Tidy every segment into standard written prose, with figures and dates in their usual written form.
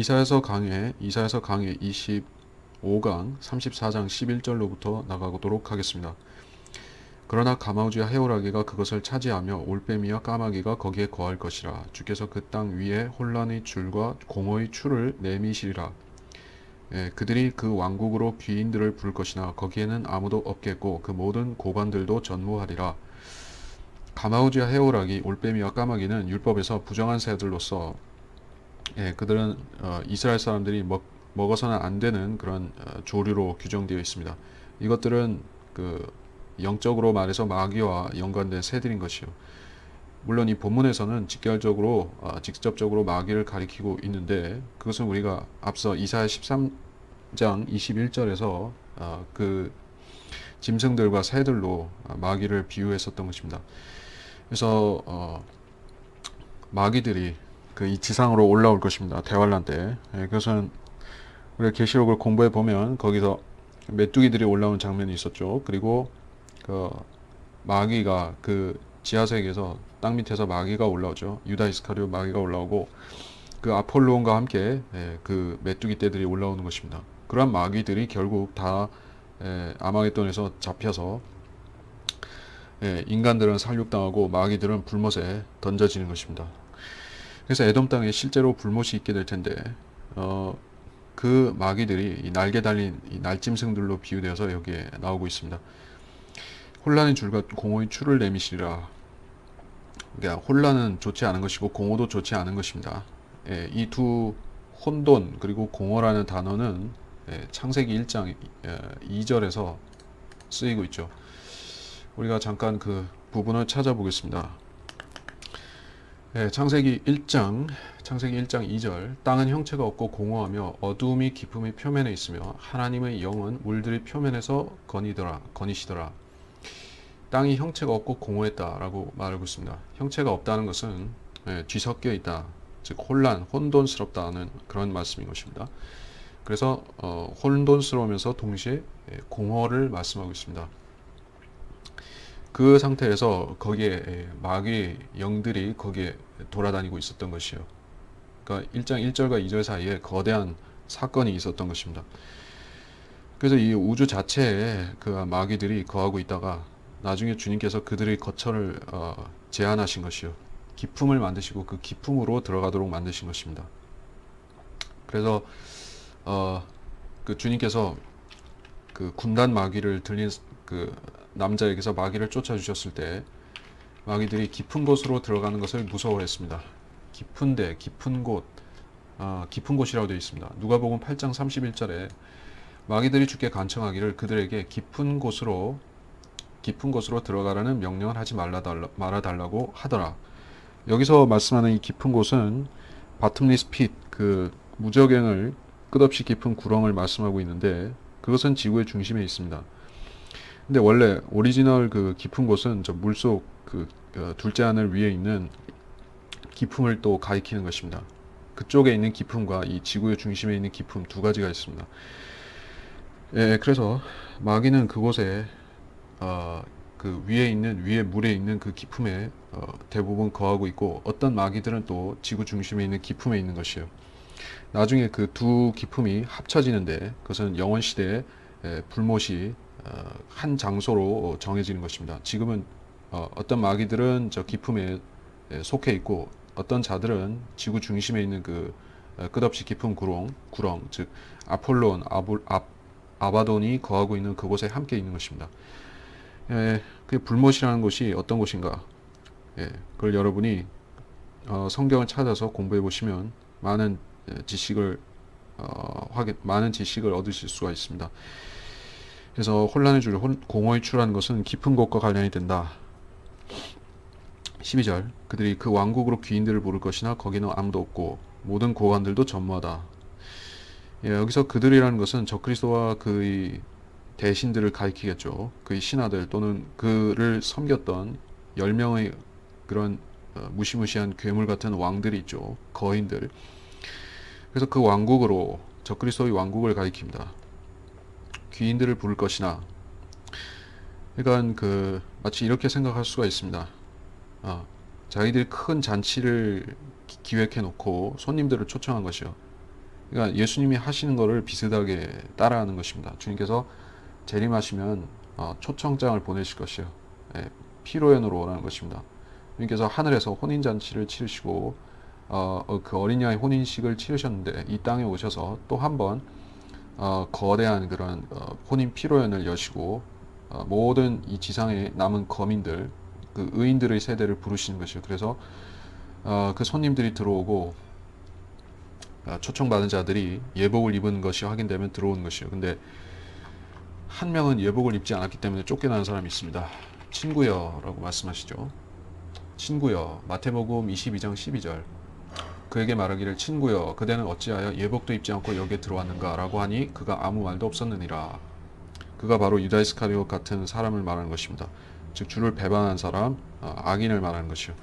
이사야서 강해 25강 34장 11절로부터 나가도록 하겠습니다. 그러나 가마우지와 해오라기가 그것을 차지하며 올빼미와 까마귀가 거기에 거할 것이라. 주께서 그 땅 위에 혼란의 줄과 공허의 추를 내미시리라. 그들이 그 왕국으로 귀인들을 부를 것이나 거기에는 아무도 없겠고 그 모든 고관들도 전무하리라. 가마우지와 해오라기, 올빼미와 까마귀는 율법에서 부정한 새들로서 그들은 이스라엘 사람들이 먹어서는 안 되는 그런 조류로 규정되어 있습니다. 이것들은 그 영적으로 말해서 마귀와 연관된 새들인 것이요. 물론 이 본문에서는 직접적으로 마귀를 가리키고 있는데 그것은 우리가 앞서 이사야 13장 21절에서 그 짐승들과 새들로 마귀를 비유했었던 것입니다. 그래서 마귀들이 그 이 지상으로 올라올 것입니다. 대환란 때. 그것은 우리가 계시록을 공부해 보면 거기서 메뚜기들이 올라오는 장면이 있었죠. 그리고 그 마귀가 그 지하세계에서 땅 밑에서 마귀가 올라오죠. 유다 이스카리오 마귀가 올라오고 그 아폴로온과 함께 그 메뚜기 떼들이 올라오는 것입니다. 그러한 마귀들이 결국 다 아마겟돈에서 잡혀서 인간들은 살육당하고 마귀들은 불못에 던져지는 것입니다. 그래서 에돔 땅에 실제로 불못이 있게 될 텐데 그 마귀들이 이 날개 달린 이 날짐승들로 비유되어서 여기에 나오고 있습니다. 혼란의 줄과 공허의 추를 내미시리라. 그러니까 혼란은 좋지 않은 것이고 공허도 좋지 않은 것입니다. 이 두 혼돈 그리고 공허라는 단어는 창세기 1장 2절에서 쓰이고 있죠. 우리가 잠깐 그 부분을 찾아보겠습니다. 창세기 1장 2절 땅은 형체가 없고 공허하며 어두움이 깊음의 표면에 있으며 하나님의 영은 물들의 표면에서 거니시더라. 땅이 형체가 없고 공허했다라고 말하고 있습니다. 형체가 없다는 것은 뒤섞여 있다, 즉 혼돈스럽다는 그런 말씀인 것입니다. 그래서 혼돈스러우면서 동시에 공허를 말씀하고 있습니다. 그 상태에서 거기에 마귀 영들이 거기에 돌아다니고 있었던 것이요. 그러니까 1장 1절과 2절 사이에 거대한 사건이 있었던 것입니다. 그래서 이 우주 자체에 그 마귀들이 거하고 있다가 나중에 주님께서 그들의 거처를 제한하신 것이요. 기품을 만드시고 그 기품으로 들어가도록 만드신 것입니다. 그래서 그 주님께서 그 군단 마귀를 들린 그 남자에게서 마귀를 쫓아주셨을 때 마귀들이 깊은 곳으로 들어가는 것을 무서워했습니다. 깊은 데, 깊은 곳이라고 되어 있습니다. 누가복음 8장 31절에 마귀들이 주께 간청하기를 그들에게 깊은 곳으로 들어가라는 명령을 하지 말아달라고 하더라. 여기서 말씀하는 이 깊은 곳은 바텀리스 핏, 그 무저갱을 끝없이 깊은 구렁을 말씀하고 있는데 그것은 지구의 중심에 있습니다. 근데 원래 오리지널 그 깊은 곳은 저 물속 그 둘째 하늘 위에 있는 깊음을 또 가리키는 것입니다. 그쪽에 있는 깊음과 이 지구의 중심에 있는 깊음 두 가지가 있습니다. 그래서 마귀는 그곳에 그 위에 물에 있는 그 깊음에 대부분 거하고 있고 어떤 마귀들은 또 지구 중심에 있는 깊음에 있는 것이에요. 나중에 그 두 깊음이 합쳐지는데 그것은 영원 시대에 불못이 한 장소로 정해지는 것입니다. 지금은 어떤 마귀들은 저 깊음에 속해 있고 어떤 자들은 지구 중심에 있는 그 끝없이 깊은 구렁, 즉 아폴론, 아바돈이 거하고 있는 그곳에 함께 있는 것입니다. 그 불못이라는 곳이 어떤 곳인가? 그걸 여러분이 성경을 찾아서 공부해 보시면 많은 지식을 얻으실 수가 있습니다. 그래서 혼란의 줄, 공허의 추라는 것은 깊은 곳과 관련이 된다. 12절 그들이 그 왕국으로 귀인들을 부를 것이나 거기는 아무도 없고 모든 고관들도 전무하다. 여기서 그들이라는 것은 적그리스도와 그의 대신들을 가리키겠죠. 그의 신하들 또는 그를 섬겼던 10명의 그런 무시무시한 괴물 같은 왕들이 있죠. 거인들. 그래서 그 왕국으로 적그리스도의 왕국을 가리킵니다. 귀인들을 부를 것이나, 그러니까 그 마치 이렇게 생각할 수가 있습니다. 자기들이 큰 잔치를 기획해 놓고 손님들을 초청한 것이요. 그러니까 예수님이 하시는 거를 비슷하게 따라하는 것입니다. 주님께서 재림하시면 초청장을 보내실 것이요. 예, 피로연으로 오라는 것입니다. 주님께서 하늘에서 혼인잔치를 치르시고 그 어린 양의 혼인식을 치르셨는데 이 땅에 오셔서 또 한 번 거대한 그런 혼인 피로연을 여시고 모든 이 지상에 남은 거민들 그 의인들의 세대를 부르시는 것이요. 그래서 그 손님들이 들어오고 초청받은 자들이 예복을 입은 것이 확인되면 들어오는 것이요. 근데 한 명은 예복을 입지 않았기 때문에 쫓겨나는 사람이 있습니다. 친구여 라고 말씀하시죠. 친구여, 마태복음 22장 12절. 그에게 말하기를 친구여 그대는 어찌하여 예복도 입지 않고 여기에 들어왔는가 라고 하니 그가 아무 말도 없었느니라. 그가 바로 유다 이스카리옷 같은 사람을 말하는 것입니다. 즉 주를 배반한 사람, 악인을 말하는 것이요.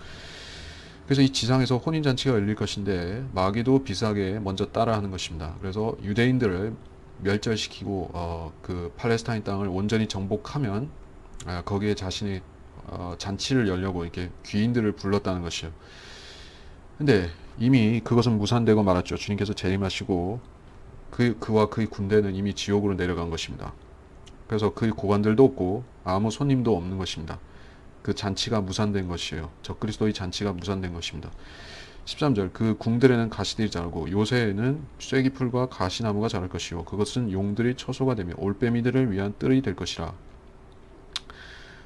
그래서 이 지상에서 혼인잔치가 열릴 것인데 마귀도 비슷하게 먼저 따라하는 것입니다. 그래서 유대인들을 멸절시키고 그 팔레스타인 땅을 온전히 정복하면 거기에 자신의 잔치를 열려고 이렇게 귀인들을 불렀다는 것이요. 근데 이미 그것은 무산되고 말았죠. 주님께서 재림하시고 그와 그의 군대는 이미 지옥으로 내려간 것입니다. 그래서 그의 고관들도 없고 아무 손님도 없는 것입니다. 그 잔치가 무산된 것이에요. 적그리스도의 잔치가 무산된 것입니다. 13절 그 궁들에는 가시들이 자라고 요새에는 쐐기풀과 가시나무가 자랄 것이요 그것은 용들이 처소가 되며 올빼미들을 위한 뜰이 될 것이라.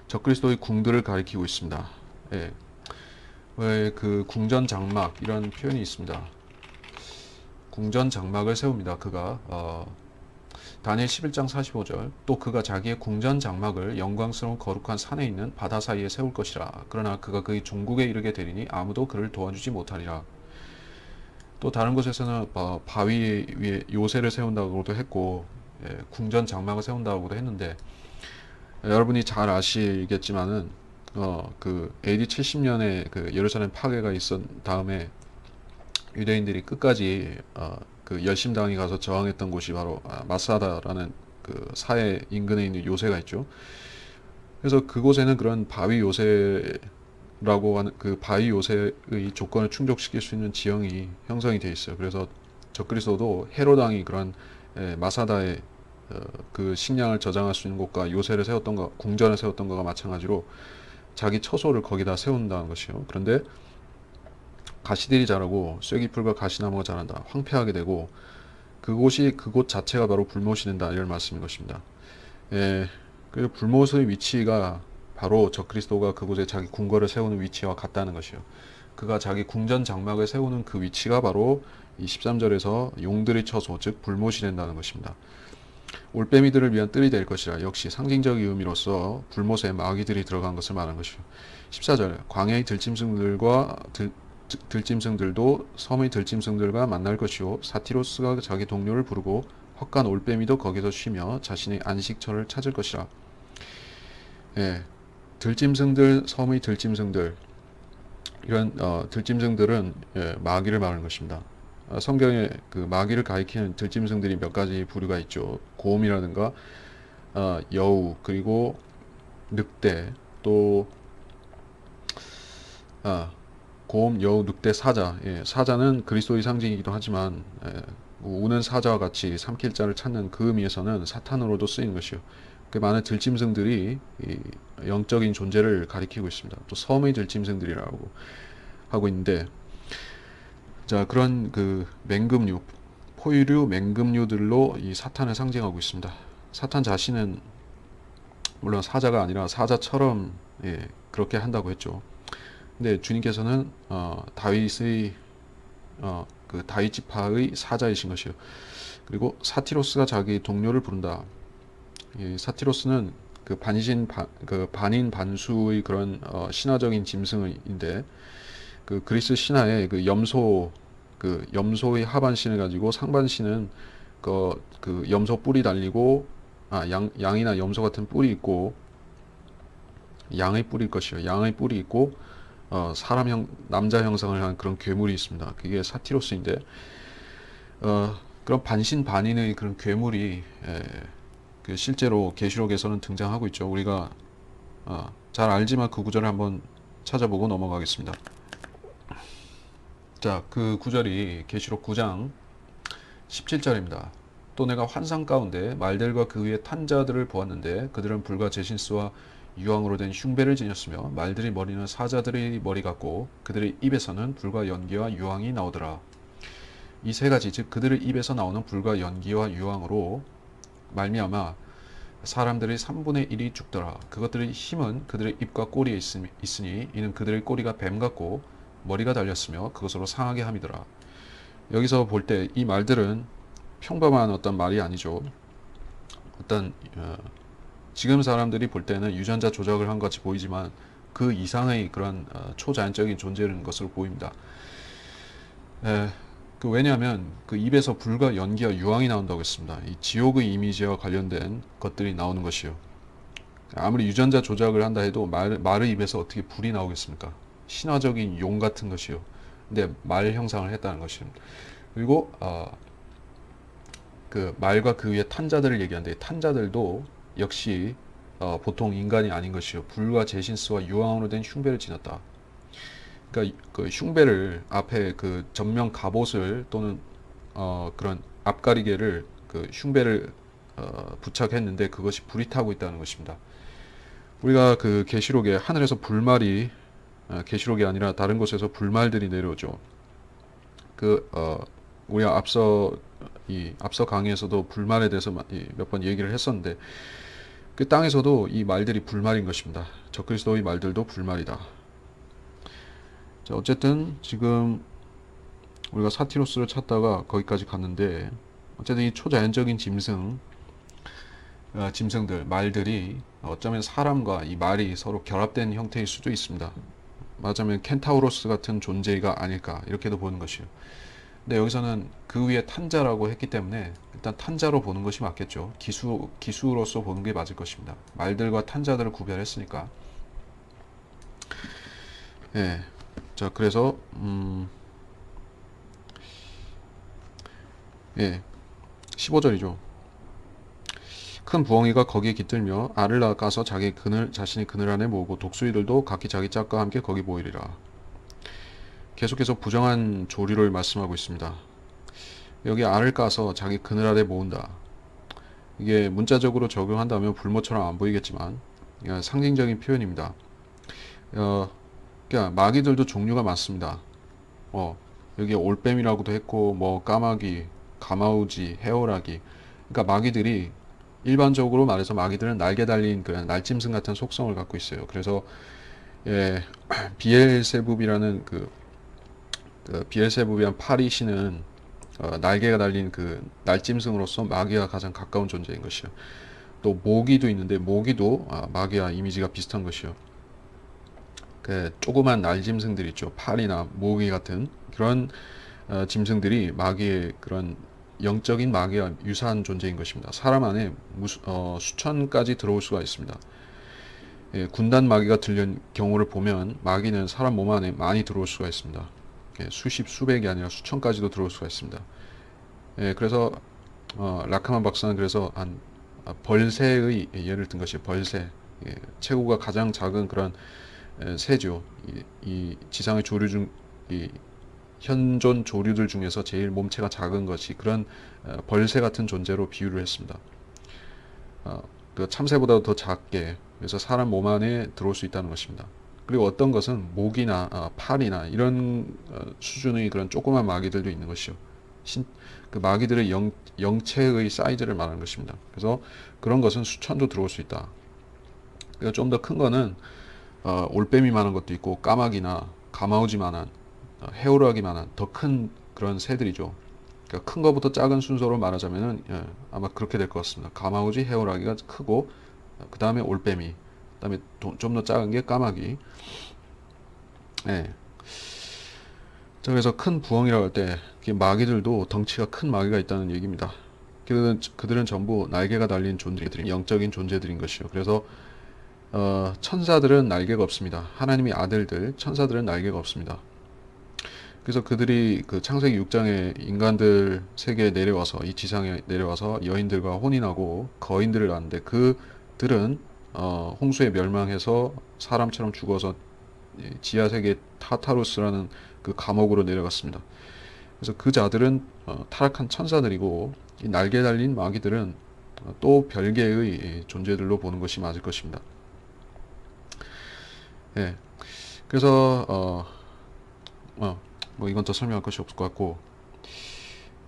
적그리스도의 궁들을 가리키고 있습니다. 예. 왜 그 궁전 장막 이런 표현이 있습니다. 궁전 장막을 세웁니다. 그가 다니엘 11장 45절 또 그가 자기의 궁전 장막을 영광스러운 거룩한 산에 있는 바다 사이에 세울 것이라. 그러나 그가 그의 종국에 이르게 되리니 아무도 그를 도와주지 못하리라. 또 다른 곳에서는 바위 위에 요새를 세운다고도 했고 궁전 장막을 세운다고도 했는데 여러분이 잘 아시겠지만은 그 AD 70년에 그 예루살렘 파괴가 있었 다음에 유대인들이 끝까지 그 열심당이 가서 저항했던 곳이 바로 마사다라는 그 사해 인근에 있는 요새가 있죠. 그래서 그곳에는 그런 바위 요새라고 하는 그 바위 요새의 조건을 충족시킬 수 있는 지형이 형성이 되어 있어요. 그래서 적그리스도도 헤로당이 그런 마사다의 그 식량을 저장할 수 있는 곳과 요새를 세웠던 것, 궁전을 세웠던 것과 마찬가지로 자기 처소를 거기다 세운다는 것이요. 그런데 가시들이 자라고 쐐기풀과 가시나무가 자란다. 황폐하게 되고 그곳 자체가 바로 불못이 된다. 이런 말씀인 것입니다. 그리고 불못의 위치가 바로 적그리스도가 그곳에 자기 궁궐을 세우는 위치와 같다는 것이요. 그가 자기 궁전 장막을 세우는 그 위치가 바로 이 13절에서 용들의 처소, 즉 불못이 된다는 것입니다. 올빼미들을 위한 뜰이 될 것이라. 역시 상징적인 의미로서 불못에 마귀들이 들어간 것을 말하는 것이요. 14절 광야의 들짐승들도 섬의 들짐승들과 만날 것이요 사티로스가 자기 동료를 부르고 헛간 올빼미도 거기서 쉬며 자신의 안식처를 찾을 것이라. 들짐승들, 섬의 들짐승들 이런 들짐승들은 마귀를 말하는 것입니다. 성경에 그 마귀를 가리키는 들짐승들이 몇 가지 부류가 있죠. 곰이라든가 여우 그리고 늑대 또 곰, 여우, 늑대, 사자. 사자는 그리스도의 상징이기도 하지만 우는 사자와 같이 삼킬 자를 찾는 그 의미에서는 사탄으로도 쓰이는 것이요. 그 많은 들짐승들이 영적인 존재를 가리키고 있습니다. 또 섬의 들짐승들이라고 하고 있는데, 자 그런 그 맹금류, 포유류, 맹금류들로 이 사탄을 상징하고 있습니다. 사탄 자신은 물론 사자가 아니라 사자처럼 그렇게 한다고 했죠. 근데 주님께서는 다윗의 그 다윗 지파의 사자이신 것이요. 그리고 사티로스가 자기 동료를 부른다. 이 사티로스는 그 반인 반수의 그런 신화적인 짐승인데 그 그리스 신화에 그 염소의 하반신을 가지고 상반신은 그 염소 뿔이 달리고 양이나 염소 같은 뿔이 있고 양의 뿔일 것이요. 양의 뿔이 있고 남자 형상을 한 그런 괴물이 있습니다. 그게 사티로스인데 그런 반신반인의 그런 괴물이 그 실제로 계시록에서는 등장하고 있죠. 우리가 잘 알지만 그 구절을 한번 찾아보고 넘어가겠습니다. 자, 그 구절이 계시록 9장 17절입니다. 또 내가 환상 가운데 말들과 그 위에 탄 자들을 보았는데 그들은 불과 제신스와 유황으로 된 흉배를 지녔으며 말들의 머리는 사자들의 머리 같고 그들의 입에서는 불과 연기와 유황이 나오더라. 이 세 가지 즉 그들의 입에서 나오는 불과 연기와 유황으로 말미암아 사람들의 3분의 1이 죽더라. 그것들의 힘은 그들의 입과 꼬리에 있으니 이는 그들의 꼬리가 뱀 같고 머리가 달렸으며 그것으로 상하게 함이더라. 여기서 볼 때 이 말들은 평범한 어떤 말이 아니죠. 어떤 지금 사람들이 볼 때는 유전자 조작을 한 것 같이 보이지만 그 이상의 그런 초자연적인 존재인 것으로 보입니다. 왜냐하면 그 입에서 불과 연기와 유황이 나온다고 했습니다. 이 지옥의 이미지와 관련된 것들이 나오는 것이요. 아무리 유전자 조작을 한다 해도 말의 입에서 어떻게 불이 나오겠습니까? 신화적인 용 같은 것이요. 근데 말 형상을 했다는 것입니다. 그리고 그 말과 그 위에 탄자들을 얘기하는데 탄자들도 역시 보통 인간이 아닌 것이요. 불과 제신스와 유황으로 된 흉배를 지녔다. 그러니까 그 흉배를 앞에 그 전면 갑옷을 또는 그런 앞가리개를 그 흉배를 부착했는데 그것이 불이 타고 있다는 것입니다. 우리가 그 계시록에 하늘에서 불말이 계시록이 아니라 다른 곳에서 불말들이 내려오죠. 우리가 앞서 강의에서도 불말에 대해서 몇 번 얘기를 했었는데 그 땅에서도 이 말들이 불말인 것입니다. 적그리스도의 말들도 불말이다. 자, 어쨌든 지금 우리가 사티로스를 찾다가 거기까지 갔는데 어쨌든 이 초자연적인 짐승들, 말들이 어쩌면 사람과 이 말이 서로 결합된 형태일 수도 있습니다. 맞으면 켄타우로스 같은 존재가 아닐까 이렇게도 보는 것이요. 근데 여기서는 그 위에 탄자라고 했기 때문에 일단 탄자로 보는 것이 맞겠죠. 기수로서 보는 게 맞을 것입니다. 말들과 탄자들을 구별했으니까. 예. 자, 그래서 예. 15절이죠. 큰 부엉이가 거기에 깃들며 알을 낚아서 자신이 그늘 안에 모으고 독수리들도 각기 자기 짝과 함께 거기 모이리라. 계속해서 부정한 조류를 말씀하고 있습니다. 여기 알을 까서 자기 그늘 아래 모은다. 이게 문자적으로 적용한다면 불모처럼 안 보이겠지만 상징적인 표현입니다. 그러니까 마귀들도 종류가 많습니다. 여기 올빼미라고도 했고 뭐 까마귀, 가마우지, 해오라기. 그러니까 마귀들이 일반적으로 말해서 마귀들은 날개 달린 그 날짐승 같은 속성을 갖고 있어요. 그래서 비엘세붑이라는 비엘세붑이란 파리신은 날개가 달린 그 날짐승으로서 마귀와 가장 가까운 존재인 것이요. 또 모기도 있는데 모기도 마귀와 이미지가 비슷한 것이요. 그 조그만 날짐승들 있죠. 파리나 모기 같은 그런 짐승들이 마귀의 그런 영적인 마귀와 유사한 존재인 것입니다. 사람 안에 수천까지 들어올 수가 있습니다. 군단 마귀가 들린 경우를 보면 마귀는 사람 몸 안에 많이 들어올 수가 있습니다. 수십, 수백이 아니라 수천까지도 들어올 수가 있습니다. 그래서 라카만 박사는 그래서 벌새의 예를 든 것이 벌새, 체구가 가장 작은 그런 새죠. 이 지상의 조류 중 현존 조류들 중에서 제일 몸체가 작은 것이 그런 벌새 같은 존재로 비유를 했습니다. 그 참새보다 더 작게 그래서 사람 몸 안에 들어올 수 있다는 것입니다. 그리고 어떤 것은 모기나 파리나 이런 수준의 그런 조그만 마귀들도 있는 것이요. 그 마귀들의 영체의 사이즈를 말하는 것입니다. 그래서 그런 것은 수천도 들어올 수 있다. 그러니까 좀 더 큰 거는 올빼미만한 것도 있고 까마귀나 가마우지만한 해오라기만한 더 큰 그런 새들이죠. 그러니까 큰 것부터 작은 순서로 말하자면은 아마 그렇게 될 것 같습니다. 가마우지, 해오라기가 크고 그 다음에 올빼미, 그 다음에 좀 더 작은 게 까마귀. 자, 그래서 큰 부엉이라고 할 때 마귀들도 덩치가 큰 마귀가 있다는 얘기입니다. 그들은 전부 날개가 달린 존재들이 영적인 존재들인 것이요. 그래서 천사들은 날개가 없습니다. 하나님의 아들들 천사들은 날개가 없습니다. 그래서 그들이 그 창세기 6장에 인간들 세계에 내려와서 이 지상에 내려와서 여인들과 혼인하고 거인들을 낳는데 그들은 홍수에 멸망해서 사람처럼 죽어서 지하 세계 타타루스라는 그 감옥으로 내려갔습니다. 그래서 그 자들은 타락한 천사들이고 이 날개 달린 마귀들은 또 별개의 존재들로 보는 것이 맞을 것입니다. 예. 그래서 뭐 이건 더 설명할 것이 없을 것 같고,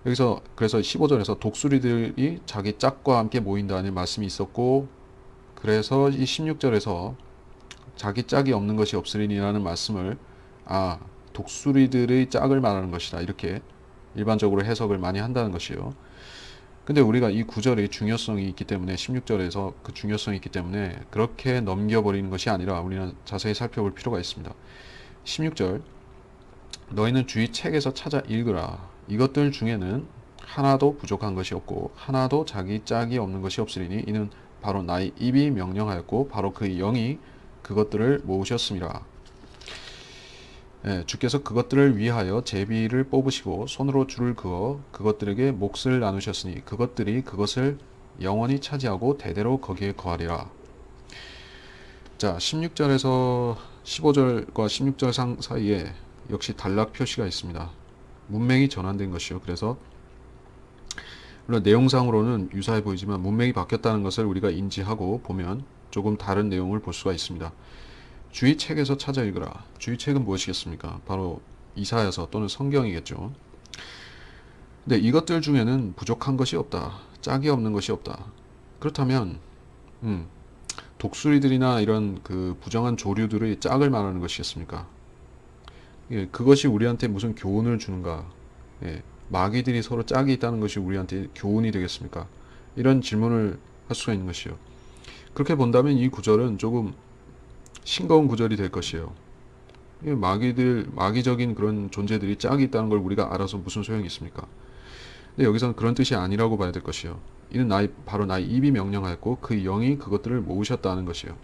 여기서 그래서 15절에서 독수리들이 자기 짝과 함께 모인다는 말씀이 있었고, 그래서 이 16절에서 자기 짝이 없는 것이 없으리니라는 말씀을 독수리들의 짝을 말하는 것이다, 이렇게 일반적으로 해석을 많이 한다는 것이요. 근데 우리가 이 구절의 중요성이 있기 때문에, 16절에서 그 중요성이 있기 때문에 그렇게 넘겨버리는 것이 아니라 우리는 자세히 살펴볼 필요가 있습니다. 16절, 너희는 주의 책에서 찾아 읽으라. 이것들 중에는 하나도 부족한 것이 없고 하나도 자기 짝이 없는 것이 없으리니 이는 바로 나의 입이 명령하였고 바로 그의 영이 그것들을 모으셨습니다. 주께서 그것들을 위하여 제비를 뽑으시고 손으로 줄을 그어 그것들에게 몫을 나누셨으니 그것들이 그것을 영원히 차지하고 대대로 거기에 거하리라. 자, 16절에서 15절과 16절 사이에 역시 단락 표시가 있습니다. 문맥이 전환된 것이요. 그래서 물론 내용상으로는 유사해 보이지만 문맥이 바뀌었다는 것을 우리가 인지하고 보면 조금 다른 내용을 볼 수가 있습니다. 주의 책에서 찾아 읽으라. 주의 책은 무엇이겠습니까? 바로 이사야서 또는 성경이겠죠. 근데 이것들 중에는 부족한 것이 없다. 짝이 없는 것이 없다. 그렇다면 독수리들이나 이런 그 부정한 조류들의 짝을 말하는 것이겠습니까? 예, 그것이 우리한테 무슨 교훈을 주는가? 예, 마귀들이 서로 짝이 있다는 것이 우리한테 교훈이 되겠습니까? 이런 질문을 할 수가 있는 것이요. 그렇게 본다면 이 구절은 조금 싱거운 구절이 될 것이에요. 마귀적인 그런 존재들이 짝이 있다는 걸 우리가 알아서 무슨 소용이 있습니까? 근데 여기서는 그런 뜻이 아니라고 봐야 될 것이요. 이는 바로 나의 입이 명령하였고 그 영이 그것들을 모으셨다는 것이요.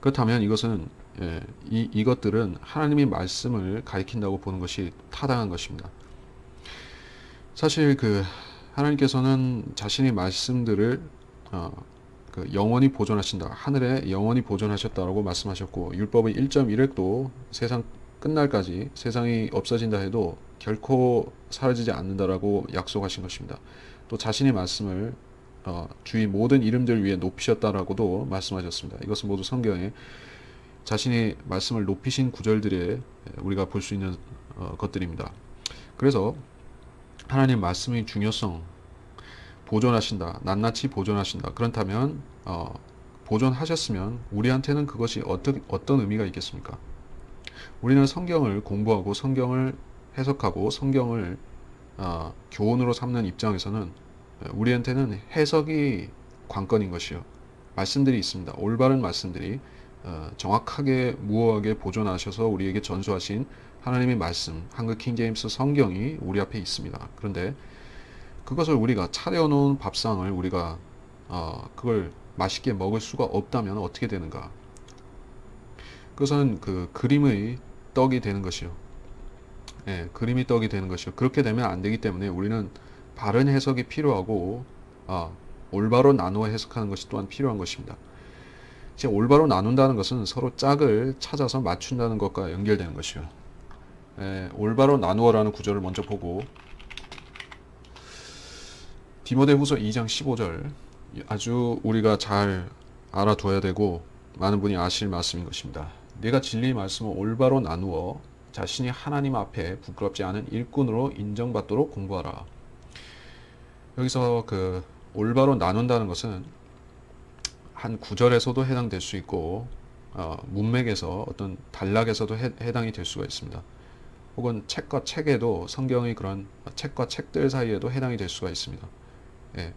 그렇다면 이것은 이것들은 하나님의 말씀을 가리킨다고 보는 것이 타당한 것입니다. 사실 하나님께서는 자신의 말씀들을 영원히 보존하신다. 하늘에 영원히 보존하셨다라고 말씀하셨고, 율법의 1.1획도 세상 끝날까지, 세상이 없어진다 해도 결코 사라지지 않는다라고 약속하신 것입니다. 또 자신의 말씀을 주의 모든 이름들 위에 높이셨다라고도 말씀하셨습니다. 이것은 모두 성경에 자신의 말씀을 높이신 구절들에 우리가 볼 수 있는 것들입니다. 그래서 하나님 말씀의 중요성, 보존하신다, 낱낱이 보존하신다. 그렇다면 보존하셨으면 우리한테는 그것이 어떤 의미가 있겠습니까? 우리는 성경을 공부하고 성경을 해석하고 성경을 교훈으로 삼는 입장에서는 우리한테는 해석이 관건인 것이요. 말씀들이 있습니다. 올바른 말씀들이 정확하게 무어하게 보존하셔서 우리에게 전수하신 하나님의 말씀, 한글 킹제임스 성경이 우리 앞에 있습니다. 그런데 그것을 우리가 차려놓은 밥상을 우리가 그걸 맛있게 먹을 수가 없다면 어떻게 되는가? 그것은 그 그림의 떡이 되는 것이요. 예, 그림이 떡이 되는 것이요. 그렇게 되면 안 되기 때문에 우리는 바른 해석이 필요하고 올바로 나누어 해석하는 것이 또한 필요한 것입니다. 지금 올바로 나눈다는 것은 서로 짝을 찾아서 맞춘다는 것과 연결되는 것이요. 올바로 나누어라는 구절을 먼저 보고, 디모데후서 2장 15절, 아주 우리가 잘 알아둬야 되고 많은 분이 아실 말씀인 것입니다. 내가 진리의 말씀을 올바로 나누어 자신이 하나님 앞에 부끄럽지 않은 일꾼으로 인정받도록 공부하라. 여기서 그 올바로 나눈다는 것은 한 구절에서도 해당될 수 있고 문맥에서 어떤 단락에서도 해당이 될 수가 있습니다. 혹은 책과 책에도, 성경의 그런 책과 책들 사이에도 해당이 될 수가 있습니다. 예.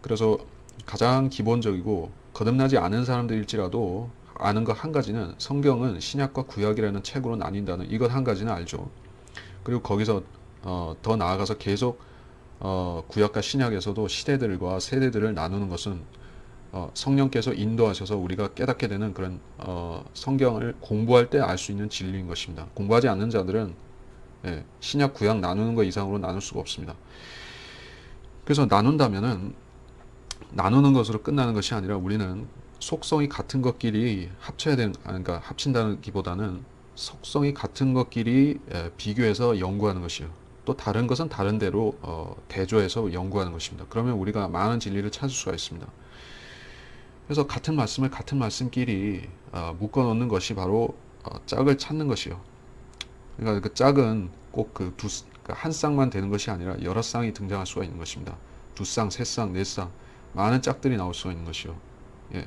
그래서 가장 기본적이고 거듭나지 않은 사람들일지라도 아는 것 한 가지는, 성경은 신약과 구약이라는 책으로 나뉜다는 이것 한 가지는 알죠. 그리고 거기서 더 나아가서 계속 구약과 신약에서도 시대들과 세대들을 나누는 것은 성령께서 인도하셔서 우리가 깨닫게 되는 그런 성경을 공부할 때 알 수 있는 진리인 것입니다. 공부하지 않는 자들은 신약 구약 나누는 것 이상으로 나눌 수가 없습니다. 그래서 나눈다면은 나누는 것으로 끝나는 것이 아니라 우리는 속성이 같은 것끼리 합쳐야 되는, 그러니까 합친다는 기보다는 속성이 같은 것끼리 비교해서 연구하는 것이요. 또 다른 것은 다른 대로 대조해서 연구하는 것입니다. 그러면 우리가 많은 진리를 찾을 수가 있습니다. 그래서 같은 말씀을 같은 말씀끼리 묶어 놓는 것이 바로 짝을 찾는 것이요. 그러니까 그 짝은 꼭 한 쌍만 되는 것이 아니라 여러 쌍이 등장할 수가 있는 것입니다. 두 쌍, 세 쌍, 네 쌍, 많은 짝들이 나올 수가 있는 것이요. 예.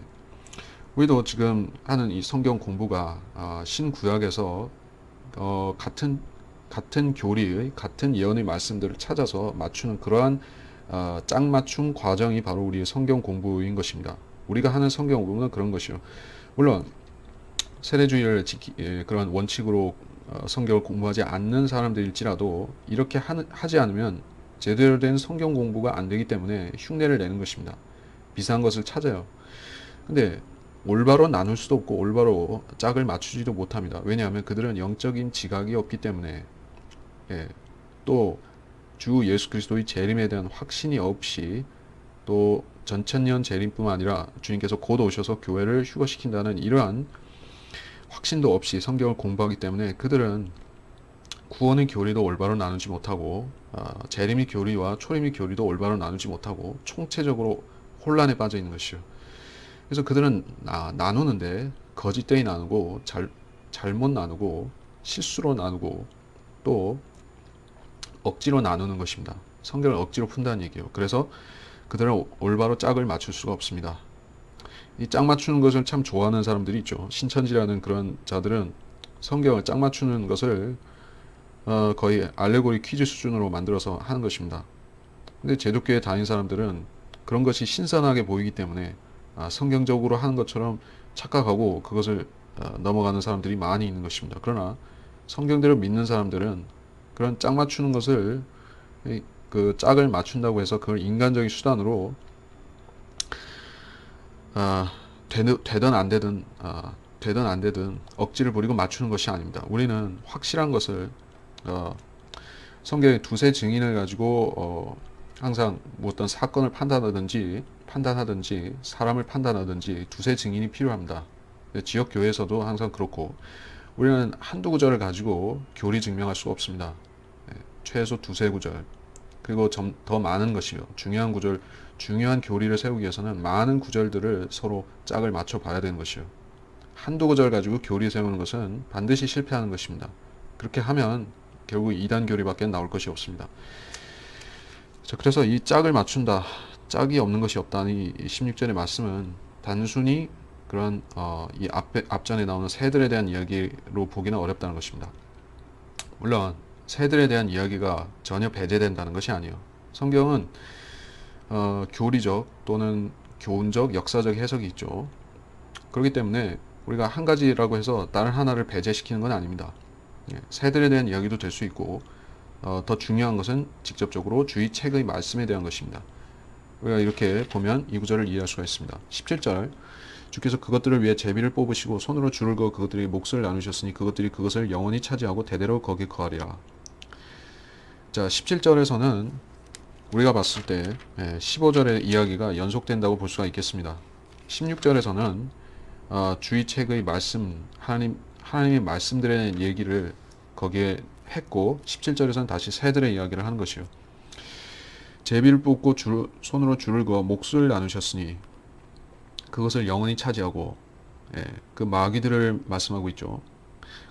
우리도 지금 하는 이 성경 공부가 신구약에서 같은 교리의 같은 예언의 말씀들을 찾아서 맞추는 그러한 짝맞춤 과정이 바로 우리의 성경 공부인 것입니다. 우리가 하는 성경 공부는 그런 것이요. 물론 세례주의를 그런 원칙으로 성경을 공부하지 않는 사람들일지라도 이렇게 하지 않으면 제대로 된 성경 공부가 안 되기 때문에 흉내를 내는 것입니다. 비슷한 것을 찾아요. 근데 올바로 나눌 수도 없고 올바로 짝을 맞추지도 못합니다. 왜냐하면 그들은 영적인 지각이 없기 때문에 또 주 예수 그리스도의 재림에 대한 확신이 없이 또 전천년 재림뿐만 아니라 주님께서 곧 오셔서 교회를 휴거시킨다는 이러한 확신도 없이 성경을 공부하기 때문에 그들은 구원의 교리도 올바로 나누지 못하고 재림의 교리와 초림의 교리도 올바로 나누지 못하고 총체적으로 혼란에 빠져 있는 것이요. 그래서 그들은 나누는데 거짓되이 나누고 잘못 나누고 실수로 나누고 또 억지로 나누는 것입니다. 성경을 억지로 푼다는 얘기예요. 그래서 그들은 올바로 짝을 맞출 수가 없습니다. 이 짝 맞추는 것을 참 좋아하는 사람들이 있죠. 신천지라는 그런 자들은 성경을 짝 맞추는 것을 거의 알레고리 퀴즈 수준으로 만들어서 하는 것입니다. 근데 제독교에 다닌 사람들은 그런 것이 신선하게 보이기 때문에 성경적으로 하는 것처럼 착각하고 그것을 넘어가는 사람들이 많이 있는 것입니다. 그러나 성경대로 믿는 사람들은 그런 짝 맞추는 것을 그 짝을 맞춘다고 해서 그걸 인간적인 수단으로 되든 안 되든 억지를 부리고 맞추는 것이 아닙니다. 우리는 확실한 것을 성경의 두세 증인을 가지고 항상 뭐 어떤 사건을 판단하든지 사람을 판단하든지 두세 증인이 필요합니다. 지역 교회에서도 항상 그렇고 우리는 한두 구절을 가지고 교리 증명할 수가 없습니다. 최소 두세 구절 그리고 더 많은 것이요. 중요한 교리를 세우기 위해서는 많은 구절들을 서로 짝을 맞춰 봐야 되는 것이요. 한두 구절 가지고 교리 세우는 것은 반드시 실패하는 것입니다. 그렇게 하면 결국 이단 교리밖에 나올 것이 없습니다. 자, 그래서 이 짝을 맞춘다. 짝이 없는 것이 없다는 이 16절의 말씀은 단순히 그런 이 앞전에 나오는 새들에 대한 이야기로 보기는 어렵다는 것입니다. 물론 새들에 대한 이야기가 전혀 배제된다는 것이 아니에요. 성경은 교리적 또는 교훈적, 역사적 해석이 있죠. 그렇기 때문에 우리가 한 가지라고 해서 다른 하나를 배제시키는 건 아닙니다. 새들에 대한 이야기도 될 수 있고 더 중요한 것은 직접적으로 주의 책의 말씀에 대한 것입니다. 우리가 이렇게 보면 이 구절을 이해할 수가 있습니다. 17절 주께서 그것들을 위해 제비를 뽑으시고 손으로 줄을 그어 그것들이 몫을 나누셨으니 그것들이 그것을 영원히 차지하고 대대로 거기 거하리라. 자, 17절에서는 우리가 봤을 때 15절의 이야기가 연속된다고 볼 수가 있겠습니다. 16절에서는 주의 책의 말씀, 하나님의 말씀들에 대한 얘기를 거기에 했고 17절에서는 다시 새들의 이야기를 하는 것이요. 제비를 뽑고 손으로 줄을 그어 몫을 나누셨으니 그것을 영원히 차지하고 그 마귀들을 말씀하고 있죠.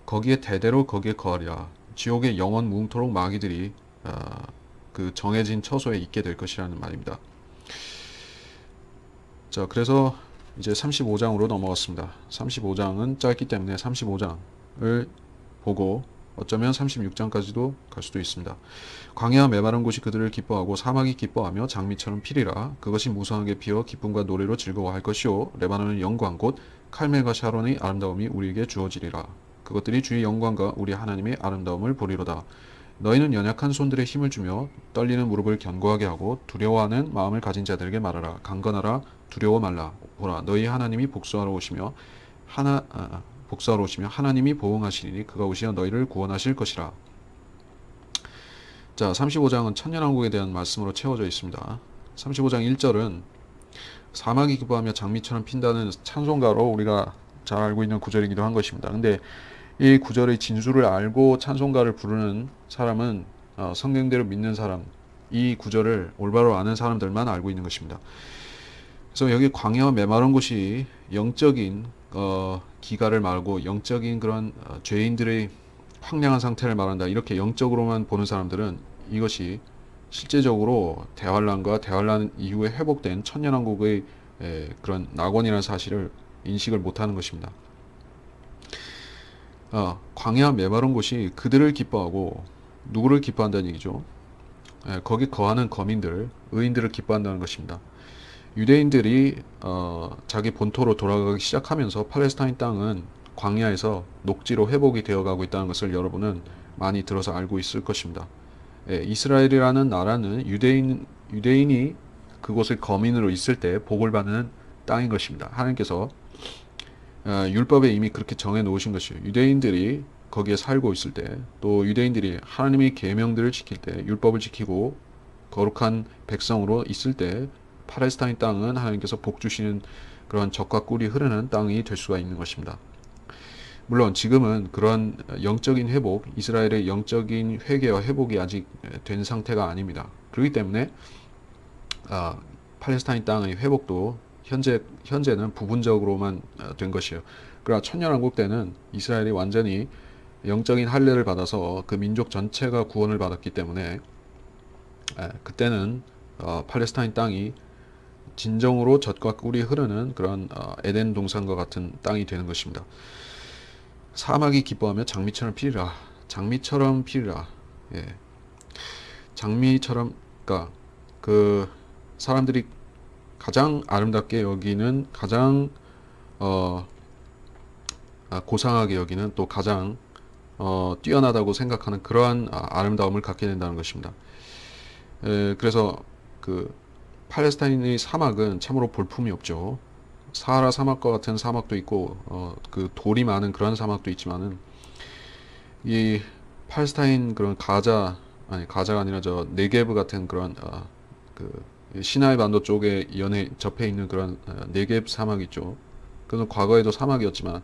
거기에 대대로 거기에 거하리라. 지옥에 영원 무궁토록 마귀들이 그 정해진 처소에 있게 될 것이라는 말입니다. 자, 그래서 이제 35장으로 넘어갔습니다. 35장은 짧기 때문에 35장을 보고 어쩌면 36장까지도 갈 수도 있습니다. 광야와 메마른 곳이 그들을 기뻐하고 사막이 기뻐하며 장미처럼 피리라. 그것이 무성하게 피어 기쁨과 노래로 즐거워할 것이요 레바논은 영광 곧 칼멜과 샤론의 아름다움이 우리에게 주어지리라. 그것들이 주의 영광과 우리 하나님의 아름다움을 보리로다. 너희는 연약한 손들의 힘을 주며 떨리는 무릎을 견고하게 하고 두려워하는 마음을 가진 자들에게 말하라. 강건하라. 두려워 말라. 보라, 너희 하나님이 복수하러 오시며 하나님이 보응하시리니 그가 오시어 너희를 구원하실 것이라. 자, 35장은 천년왕국에 대한 말씀으로 채워져 있습니다. 35장 1절은 사막이 기뻐하며 장미처럼 핀다는 찬송가로 우리가 잘 알고 있는 구절이기도 한 것입니다. 근데 이 구절의 진수를 알고 찬송가를 부르는 사람은 성경대로 믿는 사람, 이 구절을 올바로 아는 사람들만 알고 있는 것입니다. 그래서 여기 광야와 메마른 곳이 영적인 기가를 말고 영적인 그런 죄인들의 황량한 상태를 말한다. 이렇게 영적으로만 보는 사람들은 이것이 실제적으로 대환란과 대환란 이후에 회복된 천년왕국의 그런 낙원이라는 사실을 인식을 못하는 것입니다. 광야 메마른 곳이 그들을 기뻐하고 누구를 기뻐한다는 얘기죠. 거기 거하는 거민들, 의인들을 기뻐한다는 것입니다. 유대인들이 자기 본토로 돌아가기 시작하면서 팔레스타인 땅은 광야에서 녹지로 회복이 되어가고 있다는 것을 여러분은 많이 들어서 알고 있을 것입니다. 이스라엘이라는 나라는 유대인이 그곳을 거민으로 있을 때 복을 받는 땅인 것입니다. 하나님께서 율법에 이미 그렇게 정해 놓으신 것이에요. 유대인들이 거기에 살고 있을 때, 또 유대인들이 하나님의 계명들을 지킬 때, 율법을 지키고 거룩한 백성으로 있을 때 팔레스타인 땅은 하나님께서 복 주시는 그런 젖과 꿀이 흐르는 땅이 될 수가 있는 것입니다. 물론 지금은 그런 영적인 회복, 이스라엘의 영적인 회개와 회복이 아직 된 상태가 아닙니다. 그렇기 때문에 팔레스타인 땅의 회복도 현재는 부분적으로만 된 것이에요. 그러나 천년왕국 때는 이스라엘이 완전히 영적인 할례를 받아서 그 민족 전체가 구원을 받았기 때문에 그때는 팔레스타인 땅이 진정으로 젖과 꿀이 흐르는 그런 에덴 동산과 같은 땅이 되는 것입니다. 사막이 기뻐하며 장미처럼 피리라. 장미처럼 피리라. 예. 장미처럼, 그러니까 그 사람들이 가장 아름답게 여기는, 가장 고상하게 여기는, 또 가장 뛰어나다고 생각하는 그러한 아름다움을 갖게 된다는 것입니다. 그래서 그 팔레스타인의 사막은 참으로 볼품이 없죠. 사하라 사막과 같은 사막도 있고 그 돌이 많은 그런 사막도 있지만은 이 팔레스타인 그런 가자가 아니라 저 네게브 같은 그런 그 시나이 반도 쪽에 접해 있는 그런 네게브 사막 있죠. 그건 과거에도 사막이었지만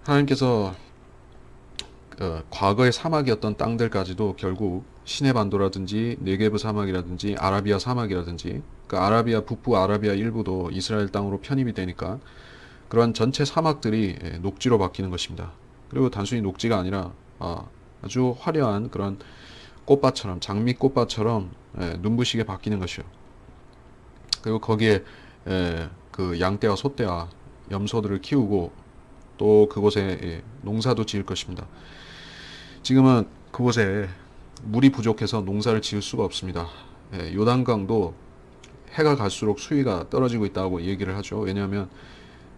하나님께서 과거의 사막이었던 땅들까지도 결국 시내 반도라든지 네게브 사막이라든지 아라비아 사막이라든지 그 아라비아 북부 아라비아 일부도 이스라엘 땅으로 편입이 되니까 그러한 전체 사막들이 녹지로 바뀌는 것입니다. 그리고 단순히 녹지가 아니라 아주 화려한 그런 꽃밭처럼, 장미 꽃밭처럼 눈부시게 바뀌는 것이요. 그리고 거기에 그 양떼와 소떼와 염소들을 키우고 또 그곳에 농사도 지을 것입니다. 지금은 그곳에 물이 부족해서 농사를 지을 수가 없습니다. 요단강도 해가 갈수록 수위가 떨어지고 있다고 얘기를 하죠. 왜냐하면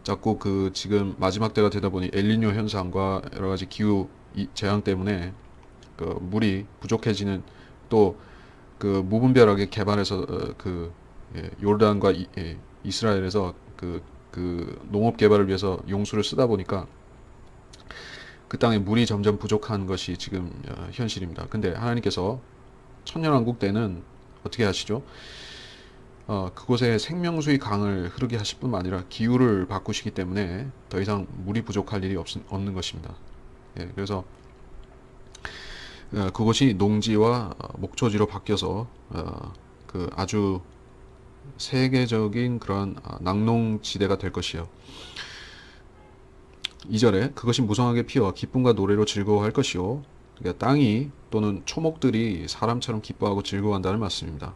자꾸 그 지금 마지막 때가 되다 보니 엘니뇨 현상과 여러 가지 기후 재앙 때문에 그 물이 부족해지는, 또 그 무분별하게 개발해서 요르단과 이스라엘에서 그 농업 개발을 위해서 용수를 쓰다 보니까 그 땅에 물이 점점 부족한 것이 지금 현실입니다. 근데 하나님께서 천년왕국 때는 어떻게 하시죠? 그곳에 생명수의 강을 흐르게 하실 뿐만 아니라 기후를 바꾸시기 때문에 더 이상 물이 부족할 일이 없는 것입니다. 그래서 그곳이 농지와 목초지로 바뀌어서 그 아주 세계적인 그런 낙농지대가 될 것이요. 2절에 그것이 무성하게 피어 기쁨과 노래로 즐거워할 것이요. 그러니까 땅이 또는 초목들이 사람처럼 기뻐하고 즐거워한다는 말씀입니다.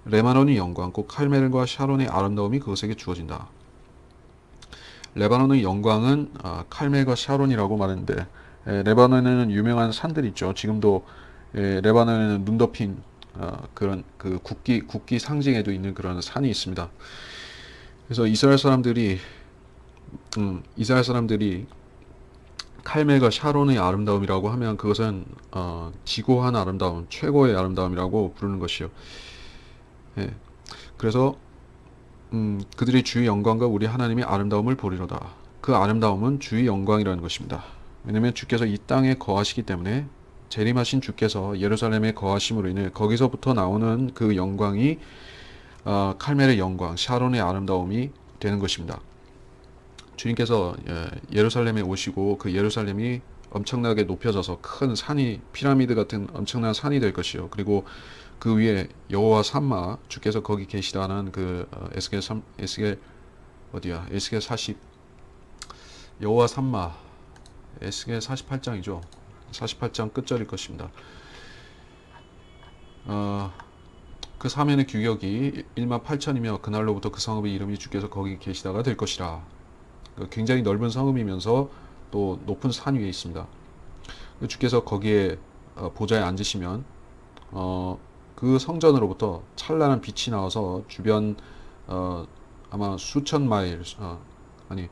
레바논의 영광, 곧 칼멜과 샤론의 아름다움이 그것에게 주어진다. 레바논의 영광은 칼멜과 샤론이라고 말했는데 레바논에는 유명한 산들이 있죠. 지금도 레바논에는 눈 덮인 그런 그 국기 상징에도 있는 그런 산이 있습니다. 그래서 이스라엘 사람들이 칼멜과 샤론의 아름다움이라고 하면 그것은 지고한 아름다움, 최고의 아름다움이라고 부르는 것이요. 그래서 그들이 주의 영광과 우리 하나님의 아름다움을 보리로다. 그 아름다움은 주의 영광이라는 것입니다. 왜냐하면 주께서 이 땅에 거하시기 때문에 재림하신 주께서 예루살렘에 거하심으로 인해 거기서부터 나오는 그 영광이 칼멜의 영광, 샤론의 아름다움이 되는 것입니다. 주님께서 예루살렘에 오시고 그 예루살렘이 엄청나게 높여져서 큰 산이 피라미드 같은 엄청난 산이 될 것이요. 그리고 그 위에 여호와 삼마 주께서 거기 계시다는 그 에스겔 어디야? 에스겔 40 여호와 삼마 에스겔 48장이죠. 48장 끝절일 것입니다. 그 사면의 규격이 1만 8천이며 그날로부터 그 성읍의 이름이 주께서 거기 계시다가 될 것이라. 굉장히 넓은 성읍이면서 또 높은 산 위에 있습니다. 주께서 거기에 보좌에 앉으시면 그 성전으로부터 찬란한 빛이 나와서 주변 아마 수천 마일 아니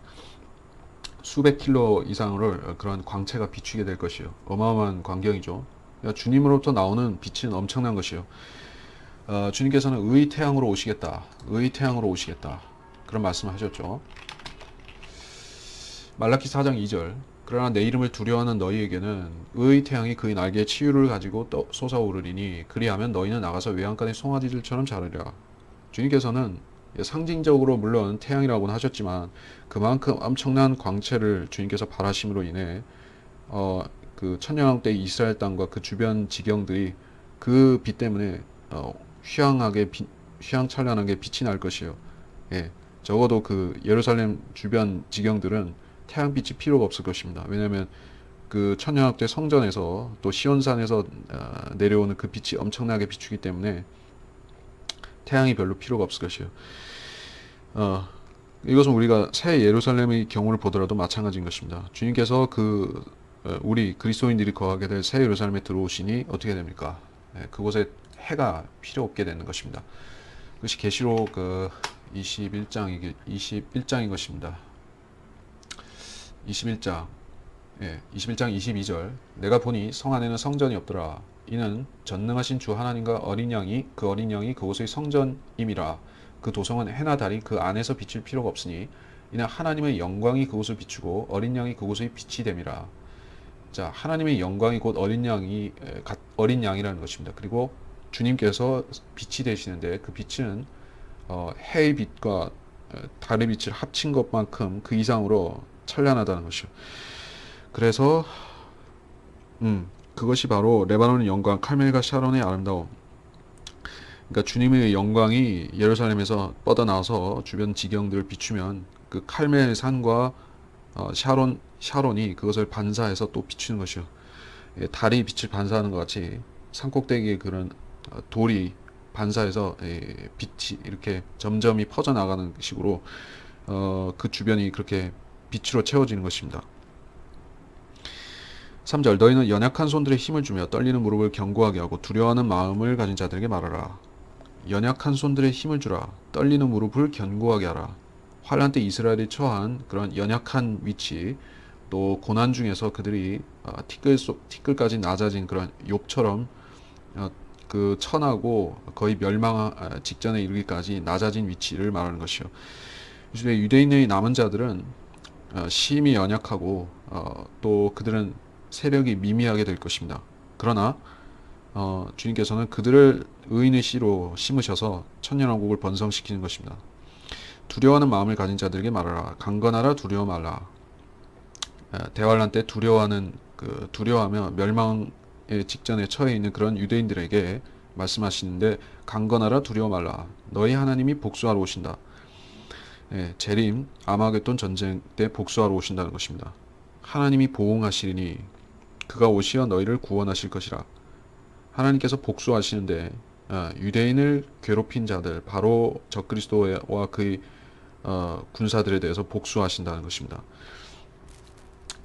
수백 킬로 이상을 그런 광채가 비추게 될 것이요. 어마어마한 광경이죠. 그러니까 주님으로부터 나오는 빛은 엄청난 것이요. 주님께서는 의의 태양으로 오시겠다. 의의 태양으로 오시겠다. 그런 말씀을 하셨죠. 말라기 4장 2절. 그러나 내 이름을 두려워하는 너희에게는 의의 태양이 그의 날개의 치유를 가지고 솟아오르리니 그리하면 너희는 나가서 외양간의 송아지들처럼 자르리라. 주님께서는 상징적으로 물론 태양이라고는 하셨지만 그만큼 엄청난 광채를 주님께서 발하심으로 인해 그 천년왕 때 이스라엘 땅과 그 주변 지경들이 그 빛 때문에 휘황찬란하게 빛이 날 것이요. 예, 적어도 그 예루살렘 주변 지경들은 태양빛이 필요가 없을 것입니다. 왜냐하면 그 천년왕 때 성전에서 또 시온산에서 내려오는 그 빛이 엄청나게 비추기 때문에 태양이 별로 필요가 없을 것이에요. 이것은 우리가 새 예루살렘의 경우를 보더라도 마찬가지인 것입니다. 주님께서 우리 그리스도인들이 거하게 될 새 예루살렘에 들어오시니 어떻게 됩니까? 그곳에 해가 필요 없게 되는 것입니다. 그것이 계시록 21장인 것입니다. 21장 22절. 내가 보니 성 안에는 성전이 없더라. 이는 전능하신 주 하나님과 어린 양이 그곳의 성전임이라. 그 도성은 해나 달이 그 안에서 비칠 필요가 없으니 이는 하나님의 영광이 그곳을 비추고 어린 양이 그곳의 빛이 됨이라. 자, 하나님의 영광이 곧 어린 양이라는 것입니다. 그리고 주님께서 빛이 되시는데 그 빛은 해의 빛과 달의 빛을 합친 것만큼 그 이상으로 찬란하다는 것이요. 그래서 그것이 바로 레바논의 영광, 칼멜과 샤론의 아름다움. 그러니까 주님의 영광이 예루살렘에서 뻗어나와서 주변 지경들을 비추면 그 칼멜 산과 샤론이 그것을 반사해서 또 비추는 것이요. 달이 빛을 반사하는 것 같이 산꼭대기에 그런 돌이 반사해서 빛이 이렇게 점점이 퍼져나가는 식으로 그 주변이 그렇게 빛으로 채워지는 것입니다. 3절. 너희는 연약한 손들에 힘을 주며 떨리는 무릎을 견고하게 하고 두려워하는 마음을 가진 자들에게 말하라. 연약한 손들에 힘을 주라. 떨리는 무릎을 견고하게 하라. 환란 때 이스라엘이 처한 그런 연약한 위치, 또 고난 중에서 그들이 티끌까지 낮아진 그런 욥처럼 그 천하고 거의 멸망 직전에 이르기까지 낮아진 위치를 말하는 것이요. 유대인의 남은 자들은 심히 연약하고 또 그들은 세력이 미미하게 될 것입니다. 그러나 주님께서는 그들을 의인의 씨로 심으셔서 천년왕국을 번성시키는 것입니다. 두려워하는 마음을 가진 자들에게 말하라. 강건하라, 두려워 말라. 대환란 때 두려워하며 멸망의 직전에 처해 있는 그런 유대인들에게 말씀하시는데, 강건하라, 두려워 말라. 너희 하나님이 복수하러 오신다. 재림 아마겟돈 전쟁 때 복수하러 오신다는 것입니다. 하나님이 보응하시리니 그가 오시어 너희를 구원하실 것이라. 하나님께서 복수하시는데 유대인을 괴롭힌 자들, 바로 적그리스도와 그의 군사들에 대해서 복수하신다는 것입니다.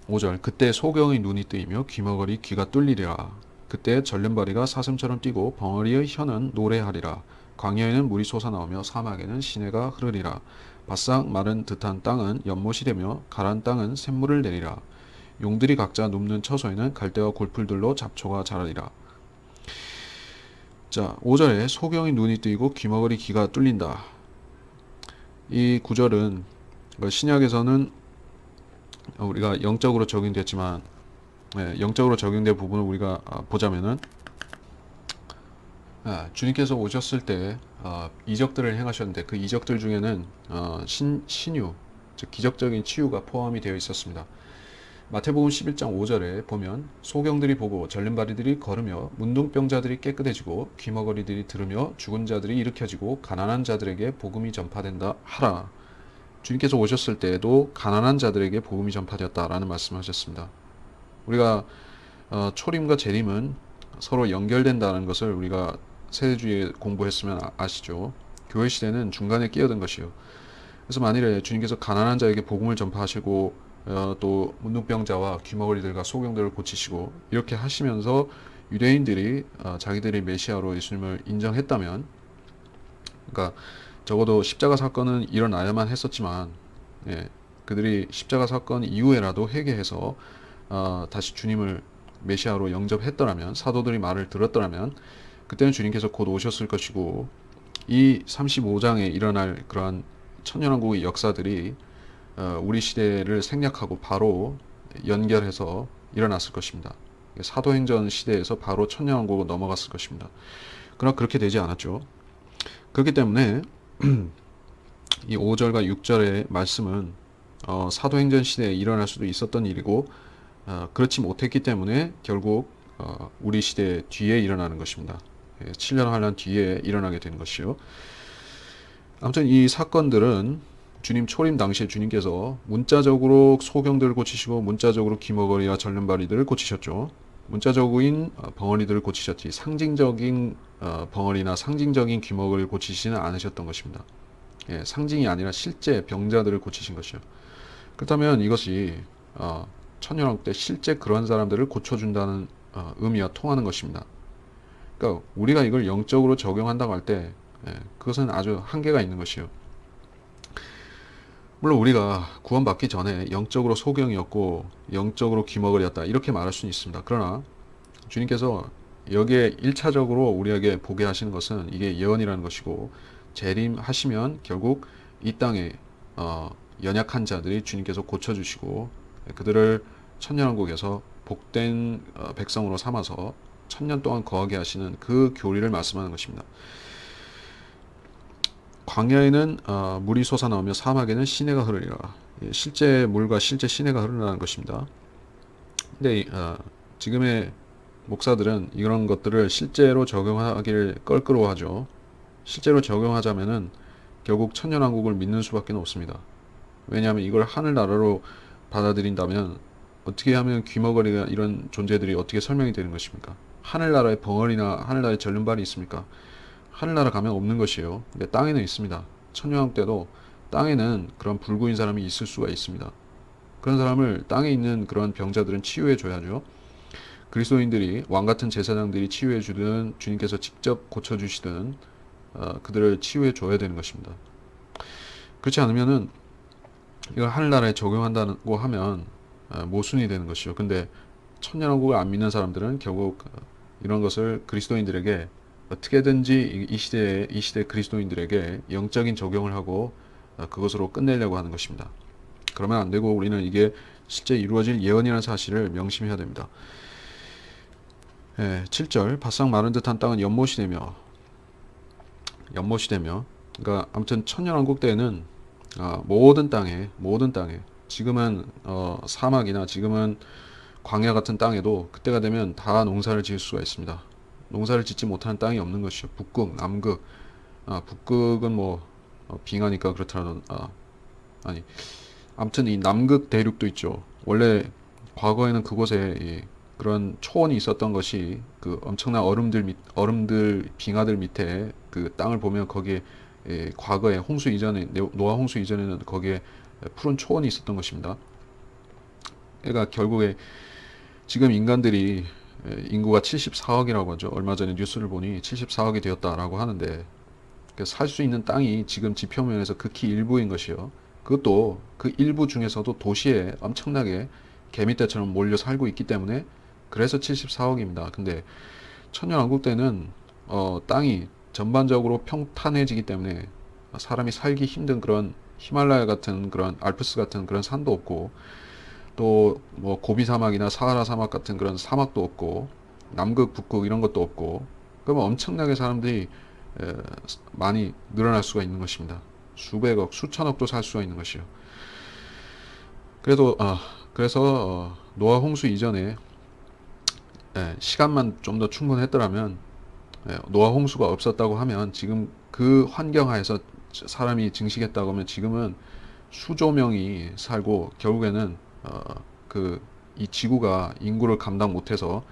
5절. 그때 소경의 눈이 뜨이며 귀머거리 귀가 뚫리리라. 그때 전륜바리가 사슴처럼 뛰고 벙어리의 혀는 노래하리라. 광야에는 물이 솟아나오며 사막에는 시내가 흐르리라. 바싹 마른 듯한 땅은 연못이 되며 가란 땅은 샘물을 내리라. 용들이 각자 눕는 처소에는 갈대와 골풀들로 잡초가 자라리라. 자, 5절에 소경의 눈이 뜨이고 귀머거리 귀가 뚫린다. 이 구절은 신약에서는 우리가 영적으로 적용됐지만, 영적으로 적용된 부분을 우리가 보자면은 주님께서 오셨을 때 이적들을 행하셨는데 그 이적들 중에는 신유, 즉 기적적인 치유가 포함이 되어 있었습니다. 마태복음 11장 5절에 보면 소경들이 보고 절름발이들이 걸으며 문둥병자들이 깨끗해지고 귀머거리들이 들으며 죽은 자들이 일으켜지고 가난한 자들에게 복음이 전파된다 하라. 주님께서 오셨을 때에도 가난한 자들에게 복음이 전파되었다라는 말씀하셨습니다. 우리가 초림과 재림은 서로 연결된다는 것을 우리가 세대주의에 공부했으면 아시죠. 교회 시대는 중간에 끼어든 것이요. 그래서 만일에 주님께서 가난한 자에게 복음을 전파하시고 또 문둥병자와 귀머거리들과 소경들을 고치시고 이렇게 하시면서 유대인들이 자기들이 메시아로 예수님을 인정했다면, 그러니까 적어도 십자가 사건은 일어나야만 했었지만 그들이 십자가 사건 이후에라도 회개해서 다시 주님을 메시아로 영접했더라면, 사도들이 말을 들었더라면 그때는 주님께서 곧 오셨을 것이고 이 35장에 일어날 그러한 천년왕국의 역사들이 우리 시대를 생략하고 바로 연결해서 일어났을 것입니다. 사도행전 시대에서 바로 천년왕국으로 넘어갔을 것입니다. 그러나 그렇게 되지 않았죠. 그렇기 때문에 이 5절과 6절의 말씀은 사도행전 시대에 일어날 수도 있었던 일이고 그렇지 못했기 때문에 결국 우리 시대 뒤에 일어나는 것입니다. 7년 환란 뒤에 일어나게 된 것이요. 아무튼 이 사건들은 주님 초림 당시에 주님께서 문자적으로 소경들을 고치시고 문자적으로 귀머거리와 절름발이들을 고치셨죠. 문자적인 벙어리들을 고치셨지 상징적인 벙어리나 상징적인 귀머거리를 고치시지는 않으셨던 것입니다. 상징이 아니라 실제 병자들을 고치신 것이요. 그렇다면 이것이 천년왕국 때 실제 그런 사람들을 고쳐준다는 의미와 통하는 것입니다. 그러니까 우리가 이걸 영적으로 적용한다고 할 때 그것은 아주 한계가 있는 것이요. 물론 우리가 구원받기 전에 영적으로 소경이었고 영적으로 귀머거리였다 이렇게 말할 수는 있습니다. 그러나 주님께서 여기에 1차적으로 우리에게 보게 하시는 것은 이게 예언이라는 것이고, 재림하시면 결국 이 땅에 연약한 자들이 주님께서 고쳐주시고 그들을 천년왕국에서 복된 백성으로 삼아서 천년 동안 거하게 하시는 그 교리를 말씀하는 것입니다. 광야에는 물이 솟아나오며 사막에는 시내가 흐르리라. 실제 물과 실제 시내가 흐르는 것입니다. 근데 지금의 목사들은 이런 것들을 실제로 적용하기를 껄끄러워하죠. 실제로 적용하자면은 결국 천년왕국을 믿는 수밖에 없습니다. 왜냐하면 이걸 하늘나라로 받아들인다면 어떻게 하면 귀머거리가 이런 존재들이 어떻게 설명이 되는 것입니까? 하늘나라에 벙어리나 하늘나라에 절름발이 있습니까? 하늘나라 가면 없는 것이에요. 근데 땅에는 있습니다. 천년왕국 때도 땅에는 그런 불구인 사람이 있을 수가 있습니다. 그런 사람을 땅에 있는 그런 병자들은 치유해 줘야죠. 그리스도인들이 왕같은 제사장들이 치유해 주든 주님께서 직접 고쳐주시든 그들을 치유해 줘야 되는 것입니다. 그렇지 않으면은 이걸 하늘나라에 적용한다고 하면 모순이 되는 것이죠. 근데 천년왕국을 안 믿는 사람들은 결국 이런 것을 그리스도인들에게 어떻게든지 이 시대 그리스도인들에게 영적인 적용을 하고 그것으로 끝내려고 하는 것입니다. 그러면 안 되고 우리는 이게 실제 이루어질 예언이라는 사실을 명심해야 됩니다. 7절 바싹 마른 듯한 땅은 연못이 되며 그러니까 아무튼 천년왕국 때에는 모든 땅에 지금은 사막이나 지금은 광야 같은 땅에도 그때가 되면 다 농사를 지을 수가 있습니다. 농사를 짓지 못하는 땅이 없는 것이죠. 북극, 남극. 북극은 뭐 빙하니까 그렇더라도 아니 아무튼 이 남극 대륙도 있죠. 원래 과거에는 그곳에 그런 초원이 있었던 것이 그 엄청난 얼음들 빙하들 밑에 그 땅을 보면 거기에 과거에 홍수 이전에 노아 홍수 이전에는 거기에 푸른 초원이 있었던 것입니다. 그러니까 결국에 지금 인간들이 인구가 74억이라고 하죠. 얼마 전에 뉴스를 보니 74억이 되었다라고 하는데 살 수 있는 땅이 지금 지표면에서 극히 일부인 것이요. 그것도 그 일부 중에서도 도시에 엄청나게 개미떼처럼 몰려 살고 있기 때문에 그래서 74억입니다. 근데 천년왕국 때는 땅이 전반적으로 평탄해지기 때문에 사람이 살기 힘든 그런 히말라야 같은 그런 알프스 같은 그런 산도 없고 또 뭐 고비 사막이나 사하라 사막 같은 그런 사막도 없고 남극 북극 이런 것도 없고 그러면 엄청나게 사람들이 많이 늘어날 수가 있는 것입니다. 수백억 수천억도 살 수가 있는 것이요. 그래도 그래서 노아 홍수 이전에 시간만 좀 더 충분했더라면 노아 홍수가 없었다고 하면 지금 그 환경 하에서 사람이 증식했다고 하면 지금은 수조 명이 살고 결국에는 그 이 지구가 인구를 감당 못해서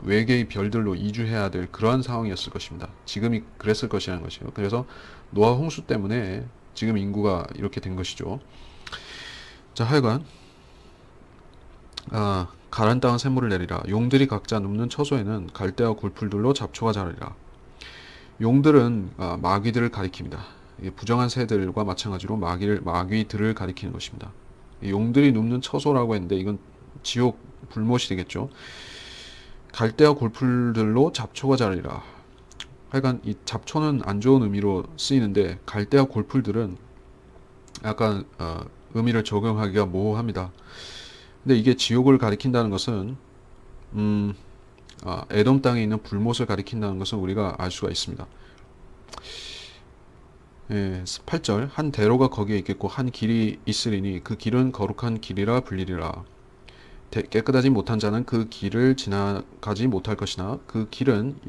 외계의 별들로 이주해야 될 그러한 상황이었을 것입니다. 지금이 그랬을 것이라는 것이요. 그래서 노아 홍수 때문에 지금 인구가 이렇게 된 것이죠. 자, 하여간 가란 땅은 샘물을 내리라. 용들이 각자 눕는 처소에는 갈대와 굴풀들로 잡초가 자라리라. 용들은 마귀들을 가리킵니다. 부정한 새들과 마찬가지로 마귀들을 가리키는 것입니다. 용들이 눕는 처소라고 했는데 이건 지옥 불못이 되겠죠. 갈대와 굴풀들로 잡초가 자라리라. 하여간 이 잡초는 안 좋은 의미로 쓰이는데 갈대와 골풀들은 약간 의미를 적용하기가 모호합니다. 근데 이게 지옥을 가리킨다는 것은 에돔 땅에 있는 불못을 가리킨다는 것은 우리가 알 수가 있습니다. 8절 한 대로가 거기에 있겠고 한 길이 있으리니 그 길은 거룩한 길이라 불리리라. 깨끗하지 못한 자는 그 길을 지나가지 못할 것이나 그 길은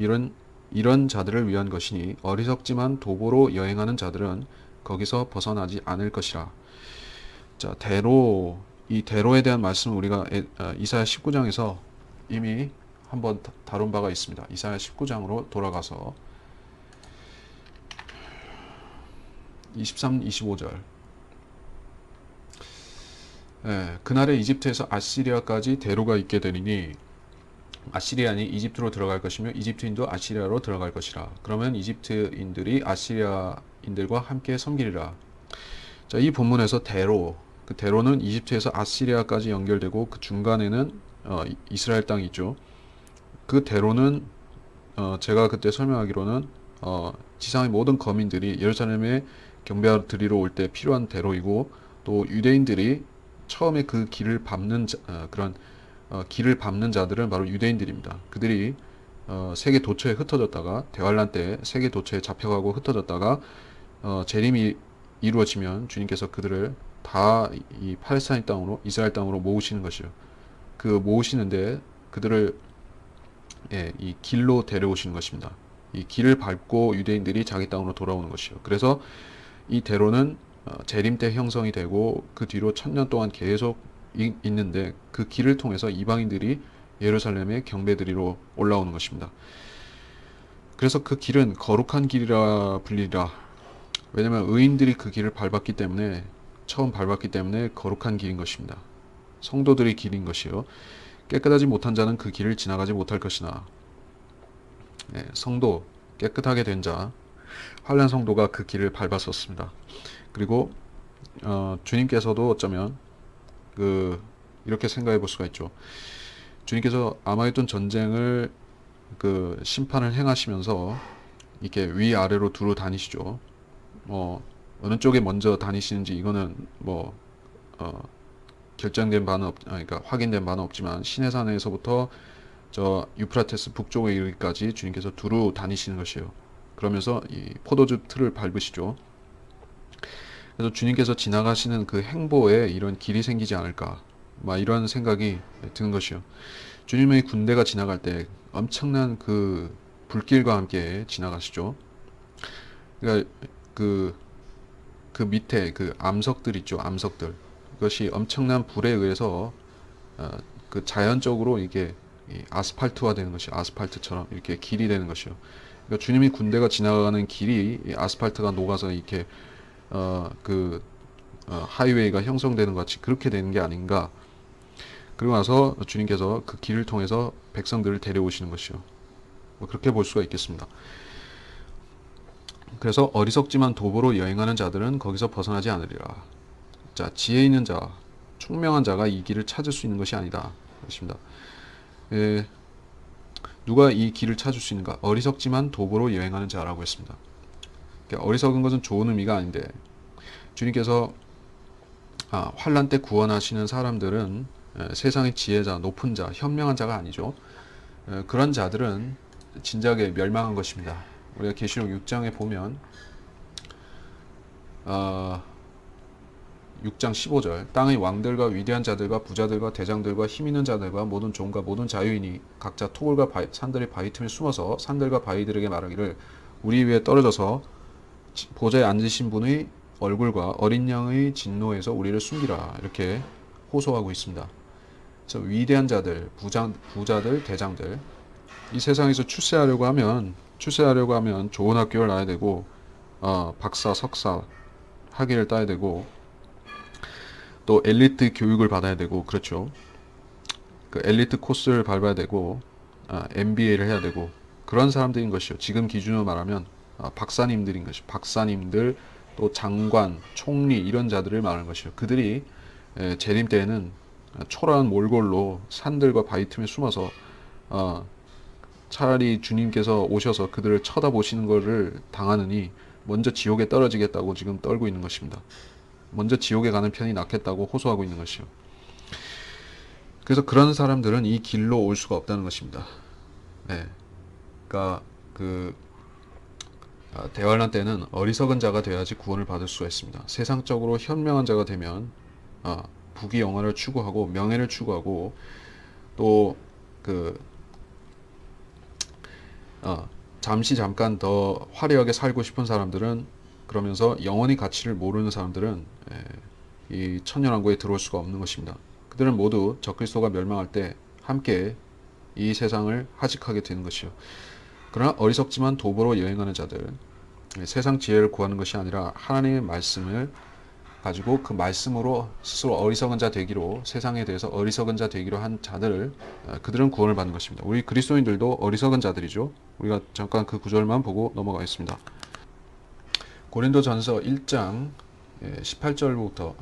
이런 자들을 위한 것이니 어리석지만 도보로 여행하는 자들은 거기서 벗어나지 않을 것이라. 자, 이 대로에 대한 말씀은 우리가 이사야 19장에서 이미 한번 다룬 바가 있습니다. 이사야 19장으로 돌아가서 23, 25절. 그날에 이집트에서 아시리아까지 대로가 있게 되리니 아시리아인이 이집트로 들어갈 것이며 이집트인도 아시리아로 들어갈 것이라. 그러면 이집트인들이 아시리아인들과 함께 섬기리라. 자, 이 본문에서 그 대로는 이집트에서 아시리아까지 연결되고 그 중간에는 이스라엘 땅이 있죠. 그 대로는 제가 그때 설명하기로는 지상의 모든 거민들이 예루살렘에 경배 드리러 올 때 필요한 대로이고 또 유대인들이 처음에 그 길을 밟는 길을 밟는 자들은 바로 유대인들입니다. 그들이 세계 도처에 흩어졌다가 대환란 때 세계 도처에 잡혀가고 흩어졌다가 재림이 이루어지면 주님께서 그들을 다 이 팔레스타인 땅으로 이스라엘 땅으로 모으시는 것이요. 그 모으시는데 그들을 이 길로 데려오시는 것입니다. 이 길을 밟고 유대인들이 자기 땅으로 돌아오는 것이요. 그래서 이 대로는 재림 때 형성이 되고 그 뒤로 1000년 동안 계속 있는데 그 길을 통해서 이방인들이 예루살렘에 경배드리러 올라오는 것입니다. 그래서 그 길은 거룩한 길이라 불리라. 왜냐하면 의인들이 그 길을 처음 밟았기 때문에 거룩한 길인 것입니다. 성도들의 길인 것이요. 깨끗하지 못한 자는 그 길을 지나가지 못할 것이나 성도, 깨끗하게 된 자, 환난 성도가 그 길을 밟았었습니다. 그리고 주님께서도 어쩌면 이렇게 생각해 볼 수가 있죠. 주님께서 아마겟돈 전쟁을 심판을 행하시면서 이렇게 위아래로 두루 다니시죠. 어느 쪽에 먼저 다니시는지 이거는 결정된 바는 그러니까 확인된 바는 없지만 시내산에서부터 저 유프라테스 북쪽에 이르기까지 주님께서 두루 다니시는 것이에요. 그러면서 이 포도주 틀을 밟으시죠. 그래서 주님께서 지나가시는 그 행보에 이런 길이 생기지 않을까, 이런 생각이 드는 것이요. 주님의 군대가 지나갈 때 엄청난 그 불길과 함께 지나가시죠. 그러니까 그 밑에 그 암석들 있죠, 암석들. 그것이 엄청난 불에 의해서 그 자연적으로 이게 아스팔트화 되는 것이 아스팔트처럼 이렇게 길이 되는 것이요. 그러니까 주님이 군대가 지나가는 길이 아스팔트가 녹아서 이렇게 하이웨이가 형성되는 것 같이 그렇게 되는 게 아닌가. 그리고 나서 주님께서 그 길을 통해서 백성들을 데려오시는 것이요. 그렇게 볼 수가 있겠습니다. 그래서 어리석지만 도보로 여행하는 자들은 거기서 벗어나지 않으리라. 자, 지혜 있는 자, 총명한 자가 이 길을 찾을 수 있는 것이 아니다. 그렇습니다. 누가 이 길을 찾을 수 있는가? 어리석지만 도보로 여행하는 자라고 했습니다. 그러니까 어리석은 것은 좋은 의미가 아닌데 주님께서 환난 때 구원하시는 사람들은 세상의 지혜자, 높은 자, 현명한 자가 아니죠. 그런 자들은 진작에 멸망한 것입니다. 우리가 계시록 6장에 보면 6장 15절 땅의 왕들과 위대한 자들과 부자들과 대장들과 힘 있는 자들과 모든 종과 모든 자유인이 각자 토굴과 산들의 바위 틈에 숨어서 산들과 바위들에게 말하기를 우리 위에 떨어져서 보좌에 앉으신 분의 얼굴과 어린 양의 진노에서 우리를 숨기라 이렇게 호소하고 있습니다. 그래서 위대한 자들, 부자들, 대장들 이 세상에서 출세하려고 하면 좋은 학교를 나야 되고 박사, 석사 학위를 따야 되고 또 엘리트 교육을 받아야 되고 그렇죠. 그 엘리트 코스를 밟아야 되고 MBA를 해야 되고 그런 사람들인 것이요. 지금 기준으로 말하면 박사님들인 것이요. 박사님들 또 장관, 총리 이런 자들을 말하는 것이요. 그들이 재림 때에는 초라한 몰골로 산들과 바위 틈에 숨어서 차라리 주님께서 오셔서 그들을 쳐다보시는 것을 당하느니 먼저 지옥에 떨어지겠다고 지금 떨고 있는 것입니다. 먼저 지옥에 가는 편이 낫겠다고 호소하고 있는 것이요. 그래서 그런 사람들은 이 길로 올 수가 없다는 것입니다. 네. 그러니까 대환란 때는 어리석은 자가 되어야지 구원을 받을 수가 있습니다. 세상적으로 현명한 자가 되면 부귀 영화를 추구하고 명예를 추구하고 또 잠깐 더 화려하게 살고 싶은 사람들은 그러면서 영원히 가치를 모르는 사람들은 이 천년왕국에 들어올 수가 없는 것입니다. 그들은 모두 적그리스도가 멸망할 때 함께 이 세상을 하직하게 되는 것이요. 그러나 어리석지만 도보로 여행하는 자들, 세상 지혜를 구하는 것이 아니라 하나님의 말씀을 가지고 그 말씀으로 스스로 어리석은 자 되기로 세상에 대해서 어리석은 자 되기로 한 자들을 그들은 구원을 받는 것입니다. 우리 그리스도인들도 어리석은 자들이죠. 우리가 잠깐 그 구절만 보고 넘어가겠습니다. 고린도전서 1장 18절로부터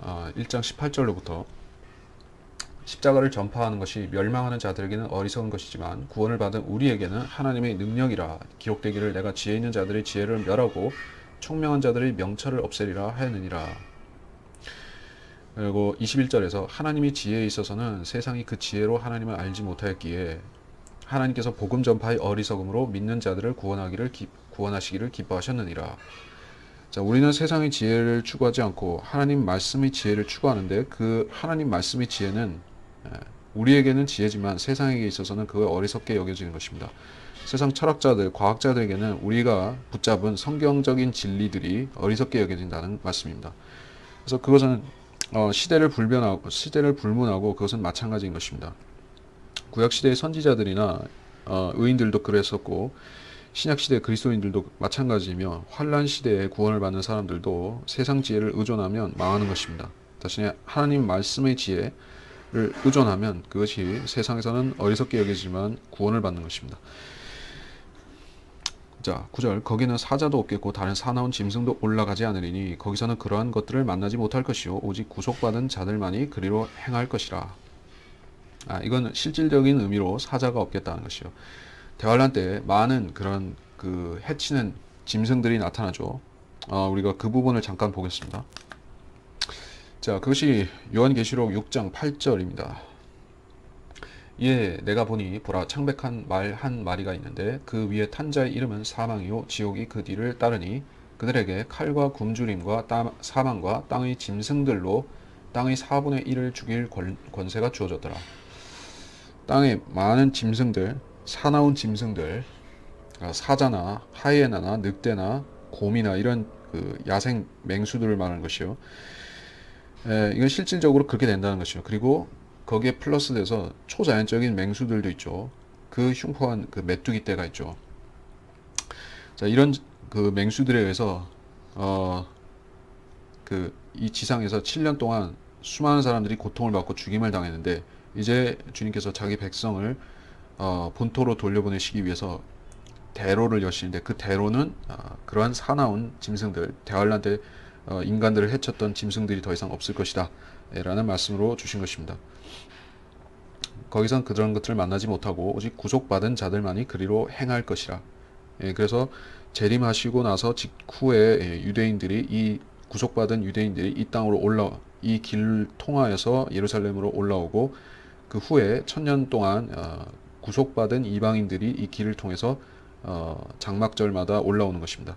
십자가를 전파하는 것이 멸망하는 자들에게는 어리석은 것이지만 구원을 받은 우리에게는 하나님의 능력이라 기록되기를 내가 지혜 있는 자들의 지혜를 멸하고 총명한 자들의 명철을 없애리라 하였느니라. 그리고 21절에서 하나님이 지혜에 있어서는 세상이 그 지혜로 하나님을 알지 못하였기에 하나님께서 복음 전파의 어리석음으로 믿는 자들을 구원하시기를 기뻐하셨느니라. 자, 우리는 세상의 지혜를 추구하지 않고 하나님 말씀의 지혜를 추구하는데 그 하나님 말씀의 지혜는 우리에게는 지혜지만 세상에게 있어서는 그거 어리석게 여겨지는 것입니다. 세상 철학자들, 과학자들에게는 우리가 붙잡은 성경적인 진리들이 어리석게 여겨진다는 말씀입니다. 그래서 그것은 시대를 불문하고 그것은 마찬가지인 것입니다. 구약시대의 선지자들이나 의인들도 그랬었고 신약시대 그리스도인들도 마찬가지이며 환란시대에 구원을 받는 사람들도 세상 지혜를 의존하면 망하는 것입니다. 대신에 하나님 말씀의 지혜를 의존하면 그것이 세상에서는 어리석게 여기지만 구원을 받는 것입니다. 자, 9절 거기는 사자도 없겠고 다른 사나운 짐승도 올라가지 않으리니 거기서는 그러한 것들을 만나지 못할 것이요 오직 구속받은 자들만이 그리로 행할 것이라. 이건 실질적인 의미로 사자가 없겠다는 것이요. 대환란 때 많은 그런 해치는 짐승들이 나타나죠. 우리가 그 부분을 잠깐 보겠습니다. 자, 그것이 요한계시록 6장 8절입니다. 예, 내가 보니 보라 창백한 말 한 마리가 있는데 그 위에 탄 자의 이름은 사망이요 지옥이 그 뒤를 따르니 그들에게 칼과 굶주림과 사망과 땅의 짐승들로 땅의 4분의 1을 죽일 권세가 주어졌더라. 땅에 많은 짐승들, 사나운 짐승들, 사자나 하이에나나 늑대나 곰이나 이런 야생 맹수들을 말하는 것이요. 이건 실질적으로 그렇게 된다는 것이요. 그리고 거기에 플러스돼서 초자연적인 맹수들도 있죠. 그 흉포한 메뚜기 떼가 있죠. 자, 이런 맹수들에 의해서 이 지상에서 7년 동안 수많은 사람들이 고통을 받고 죽임을 당했는데 이제 주님께서 자기 백성을 본토로 돌려보내시기 위해서 대로를 여시는데 그 대로는 그러한 사나운 짐승들, 대환란 때 인간들을 해쳤던 짐승들이 더 이상 없을 것이다 라는 말씀으로 주신 것입니다. 거기선 그런 것들을 만나지 못하고 오직 구속받은 자들만이 그리로 행할 것이라. 그래서 재림하시고 나서 직후에 유대인들이 이 구속받은 유대인들이 이 땅으로 이 길을 통하여서 예루살렘으로 올라오고 그 후에 1000년 동안 구속받은 이방인들이 이 길을 통해서 장막절마다 올라오는 것입니다.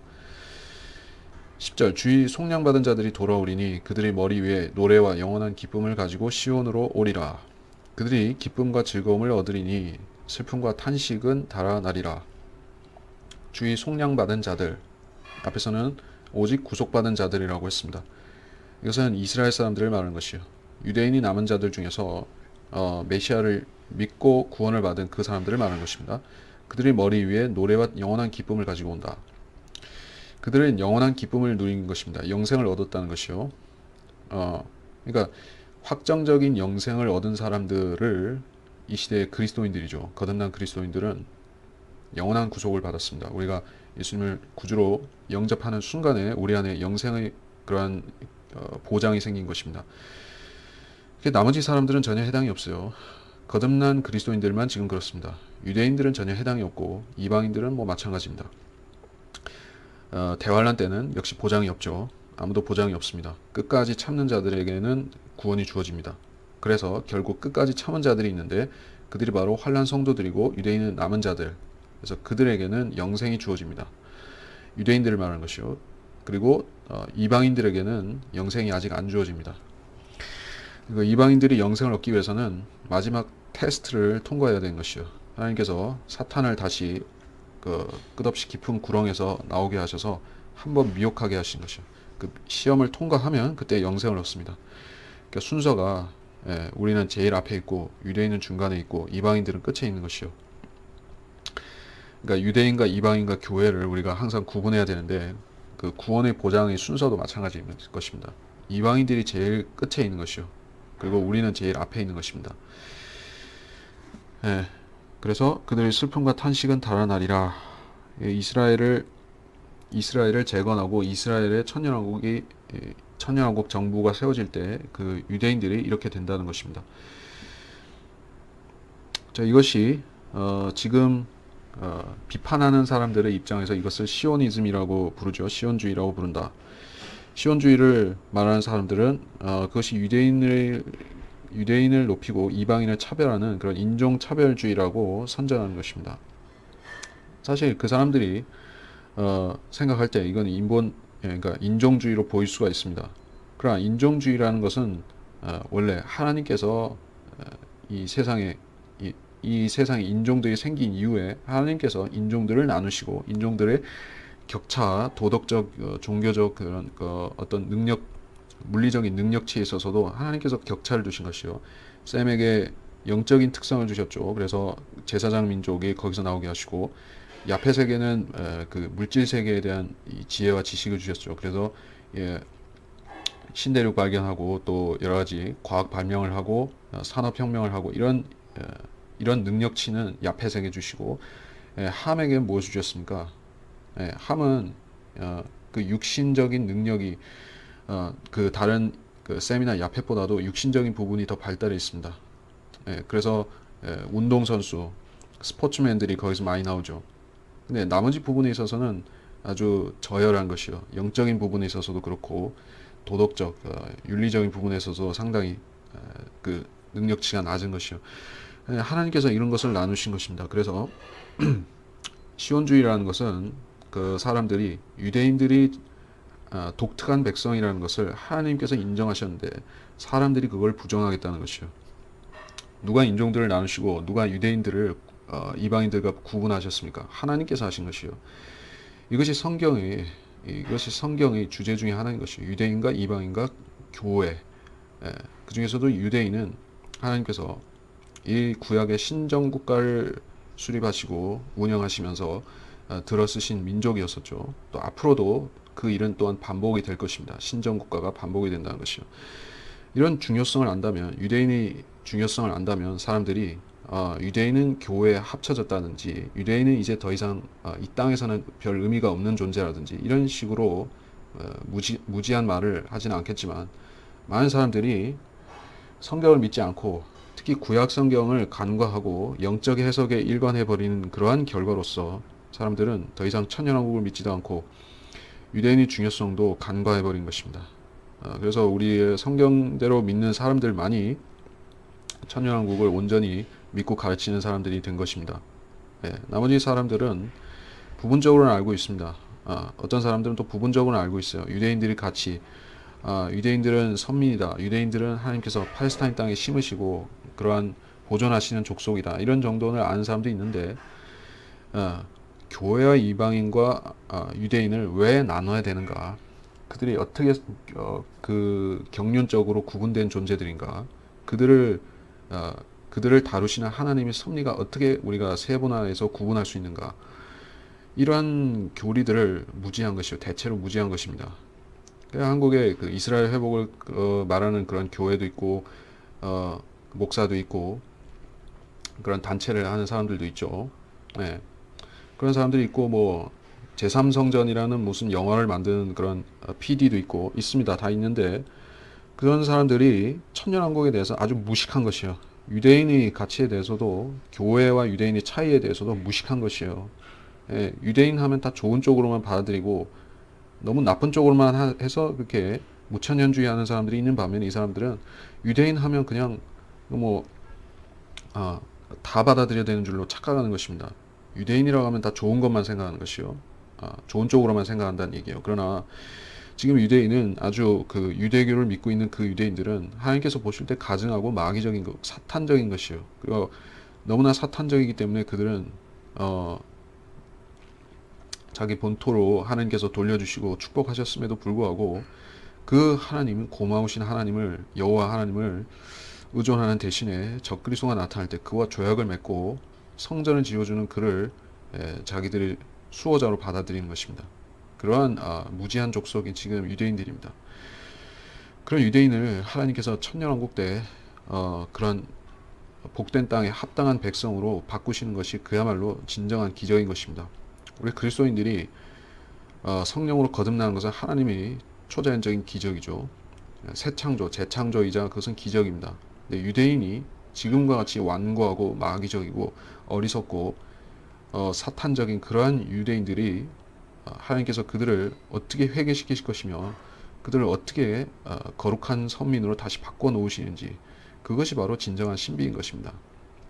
10절 주의 속량받은 자들이 돌아오리니 그들의 머리 위에 노래와 영원한 기쁨을 가지고 시온으로 오리라. 그들이 기쁨과 즐거움을 얻으리니 슬픔과 탄식은 달아나리라. 주의 속량받은 자들, 앞에서는 오직 구속받은 자들이라고 했습니다. 이것은 이스라엘 사람들을 말하는 것이요, 유대인이 남은 자들 중에서 메시아를 믿고 구원을 받은 그 사람들을 말하는 것입니다. 그들의 머리 위에 노래와 영원한 기쁨을 가지고 온다. 그들은 영원한 기쁨을 누린 것입니다. 영생을 얻었다는 것이요. 그러니까 확정적인 영생을 얻은 사람들을 이 시대의 그리스도인들이죠. 거듭난 그리스도인들은 영원한 구속을 받았습니다. 우리가 예수님을 구주로 영접하는 순간에 우리 안에 영생의 그러한 보장이 생긴 것입니다. 나머지 사람들은 전혀 해당이 없어요. 거듭난 그리스도인들만 지금 그렇습니다. 유대인들은 전혀 해당이 없고 이방인들은 뭐 마찬가지입니다. 대환란 때는 역시 보장이 없죠. 아무도 보장이 없습니다. 끝까지 참는 자들에게는 구원이 주어집니다. 그래서 결국 끝까지 참은 자들이 있는데 그들이 바로 환란 성도들이고 유대인은 남은 자들. 그래서 그들에게는 영생이 주어집니다. 유대인들을 말하는 것이요. 그리고 이방인들에게는 영생이 아직 안 주어집니다. 이방인들이 영생을 얻기 위해서는 마지막 테스트를 통과해야 되는 것이요. 하나님께서 사탄을 다시 끝없이 깊은 구렁에서 나오게 하셔서 한번 미혹하게 하신 것이요. 그 시험을 통과하면 그때 영생을 얻습니다. 그러니까 순서가 우리는 제일 앞에 있고 유대인은 중간에 있고 이방인들은 끝에 있는 것이요. 그러니까 유대인과 이방인과 교회를 우리가 항상 구분해야 되는데 그 구원의 보장의 순서도 마찬가지일 것입니다. 이방인들이 제일 끝에 있는 것이요. 그리고 우리는 제일 앞에 있는 것입니다. 그래서 그들의 슬픔과 탄식은 달아나리라. 이스라엘을 재건하고 이스라엘의 천년왕국 정부가 세워질 때 그 유대인들이 이렇게 된다는 것입니다. 자, 이것이 지금 비판하는 사람들의 입장에서 이것을 시오니즘이라고 부르죠. 시온주의라고 부른다. 시온주의를 말하는 사람들은 그것이 유대인을 높이고 이방인을 차별하는 그런 인종차별주의라고 선전하는 것입니다. 사실 그 사람들이 생각할 때 이건 그러니까 인종주의로 보일 수가 있습니다. 그러나 인종주의라는 것은 원래 하나님께서 이 세상에 인종들이 생긴 이후에 하나님께서 인종들을 나누시고 인종들의 격차, 도덕적, 종교적 그런 어떤 능력, 물리적인 능력치에 있어서도 하나님께서 격차를 두신 것이요. 셈에게 영적인 특성을 주셨죠. 그래서 제사장 민족이 거기서 나오게 하시고 야펫에게는 그 물질 세계에 대한 지혜와 지식을 주셨죠. 그래서 신대륙 발견하고 또 여러 가지 과학 발명을 하고 산업혁명을 하고 이런 능력치는 야펫에게 주시고 함에게 뭐 주셨습니까? 함은 그 육신적인 능력이 그 다른 그 셈이나 야펫보다도 육신적인 부분이 더 발달해 있습니다. 그래서 운동선수, 스포츠맨들이 거기서 많이 나오죠. 근데 나머지 부분에 있어서는 아주 저열한 것이요. 영적인 부분에 있어서도 그렇고 도덕적, 윤리적인 부분에 있어서 상당히 그 능력치가 낮은 것이요. 하나님께서 이런 것을 나누신 것입니다. 그래서 시온주의라는 것은 그 사람들이 유대인들이 독특한 백성이라는 것을 하나님께서 인정하셨는데 사람들이 그걸 부정하겠다는 것이요. 누가 인종들을 나누시고 누가 유대인들을 이방인들과 구분하셨습니까? 하나님께서 하신 것이요. 이것이 성경의 주제 중에 하나인 것이요. 유대인과 이방인과 교회. 그 중에서도 유대인은 하나님께서 이 구약의 신정 국가를 수립하시고 운영하시면서 들어쓰신 민족이었었죠. 또 앞으로도 그 일은 또한 반복이 될 것입니다. 신정 국가가 반복이 된다는 것이요. 이런 중요성을 안다면, 유대인의 중요성을 안다면 사람들이 유대인은 교회에 합쳐졌다든지 유대인은 이제 더 이상 이 땅에서는 별 의미가 없는 존재라든지 이런 식으로 무지한 말을 하지는 않겠지만 많은 사람들이 성경을 믿지 않고 특히 구약 성경을 간과하고 영적 해석에 일관해버리는 그러한 결과로서 사람들은 더 이상 천년왕국을 믿지도 않고 유대인의 중요성도 간과해버린 것입니다. 그래서 우리의 성경대로 믿는 사람들만이 천년왕국을 온전히 믿고 가르치는 사람들이 된 것입니다. 나머지 사람들은 부분적으로는 알고 있습니다. 어떤 사람들은 또 부분적으로 알고 있어요. 유대인들이 같이 유대인들은 선민이다. 유대인들은 하나님께서 팔레스타인 땅에 심으시고 그러한 보존하시는 족속이다. 이런 정도는 아는 사람도 있는데 어, 교회와 이방인과 유대인을 왜 나눠야 되는가? 그들이 어떻게 그 경륜적으로 구분된 존재들인가? 그들을 어, 그들을 다루시는 하나님의 섭리가 어떻게 우리가 세분화해서 구분할 수 있는가? 이러한 교리들을 무지한 것이요, 대체로 무지한 것입니다. 한국에 그 이스라엘 회복을 말하는 그런 교회도 있고 목사도 있고 그런 단체를 하는 사람들도 있죠. 네. 그런 사람들이 있고 뭐 제3성전이라는 무슨 영화를 만드는 그런 PD도 있고 있습니다. 다 있는데 그런 사람들이 천년왕국에 대해서 아주 무식한 것이요. 유대인의 가치에 대해서도 교회와 유대인의 차이에 대해서도 무식한 것이요. 예, 유대인 하면 다 좋은 쪽으로만 받아들이고 너무 나쁜 쪽으로만 해서 그렇게 무천년주의 하는 사람들이 있는 반면에 이 사람들은 유대인 하면 그냥 뭐 다 받아들여야 되는 줄로 착각하는 것입니다. 유대인이라고 하면 다 좋은 것만 생각하는 것이요. 좋은 쪽으로만 생각한다는 얘기예요. 그러나 지금 유대인은 아주 그 유대교를 믿고 있는 그 유대인들은 하나님께서 보실 때 가증하고 마귀적인 것, 사탄적인 것이요. 그리고 너무나 사탄적이기 때문에 그들은 자기 본토로 하나님께서 돌려주시고 축복하셨음에도 불구하고 그 하나님은 고마우신 하나님을 여호와 하나님을 의존하는 대신에 적그리스도가 나타날 때 그와 조약을 맺고 성전을 지어주는 그를 자기들의 수호자로 받아들이는 것입니다. 그러한 무지한 족속인 지금 유대인들입니다. 그런 유대인을 하나님께서 천년왕국 때 그런 복된 땅에 합당한 백성으로 바꾸시는 것이 그야말로 진정한 기적인 것입니다. 우리 그리스도인들이 성령으로 거듭나는 것은 하나님이 초자연적인 기적이죠. 새 창조, 재창조이자 그것은 기적입니다. 근데 유대인이 지금과 같이 완고하고 마귀적이고 어리석고 사탄적인 그러한 유대인들이 하나님께서 그들을 어떻게 회개시키실 것이며 그들을 어떻게 거룩한 선민으로 다시 바꿔 놓으시는지 그것이 바로 진정한 신비인 것입니다.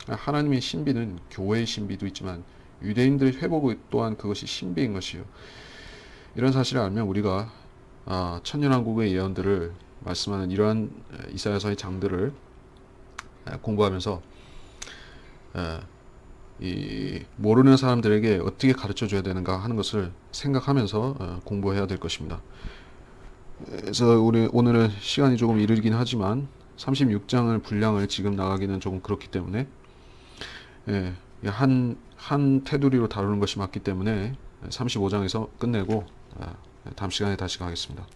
하나님의 신비는 교회의 신비도 있지만 유대인들의 회복 또한 그것이 신비인 것이요. 이런 사실을 알면 우리가 천년왕국의 예언들을 말씀하는 이러한 이사야서의 장들을 공부하면서 이 모르는 사람들에게 어떻게 가르쳐 줘야 되는가 하는 것을 생각하면서 공부해야 될 것입니다. 그래서 우리 오늘은 시간이 조금 이르긴 하지만 36장을 분량을 지금 나가기는 조금 그렇기 때문에 한 테두리로 다루는 것이 맞기 때문에 35장에서 끝내고 다음 시간에 다시 가겠습니다.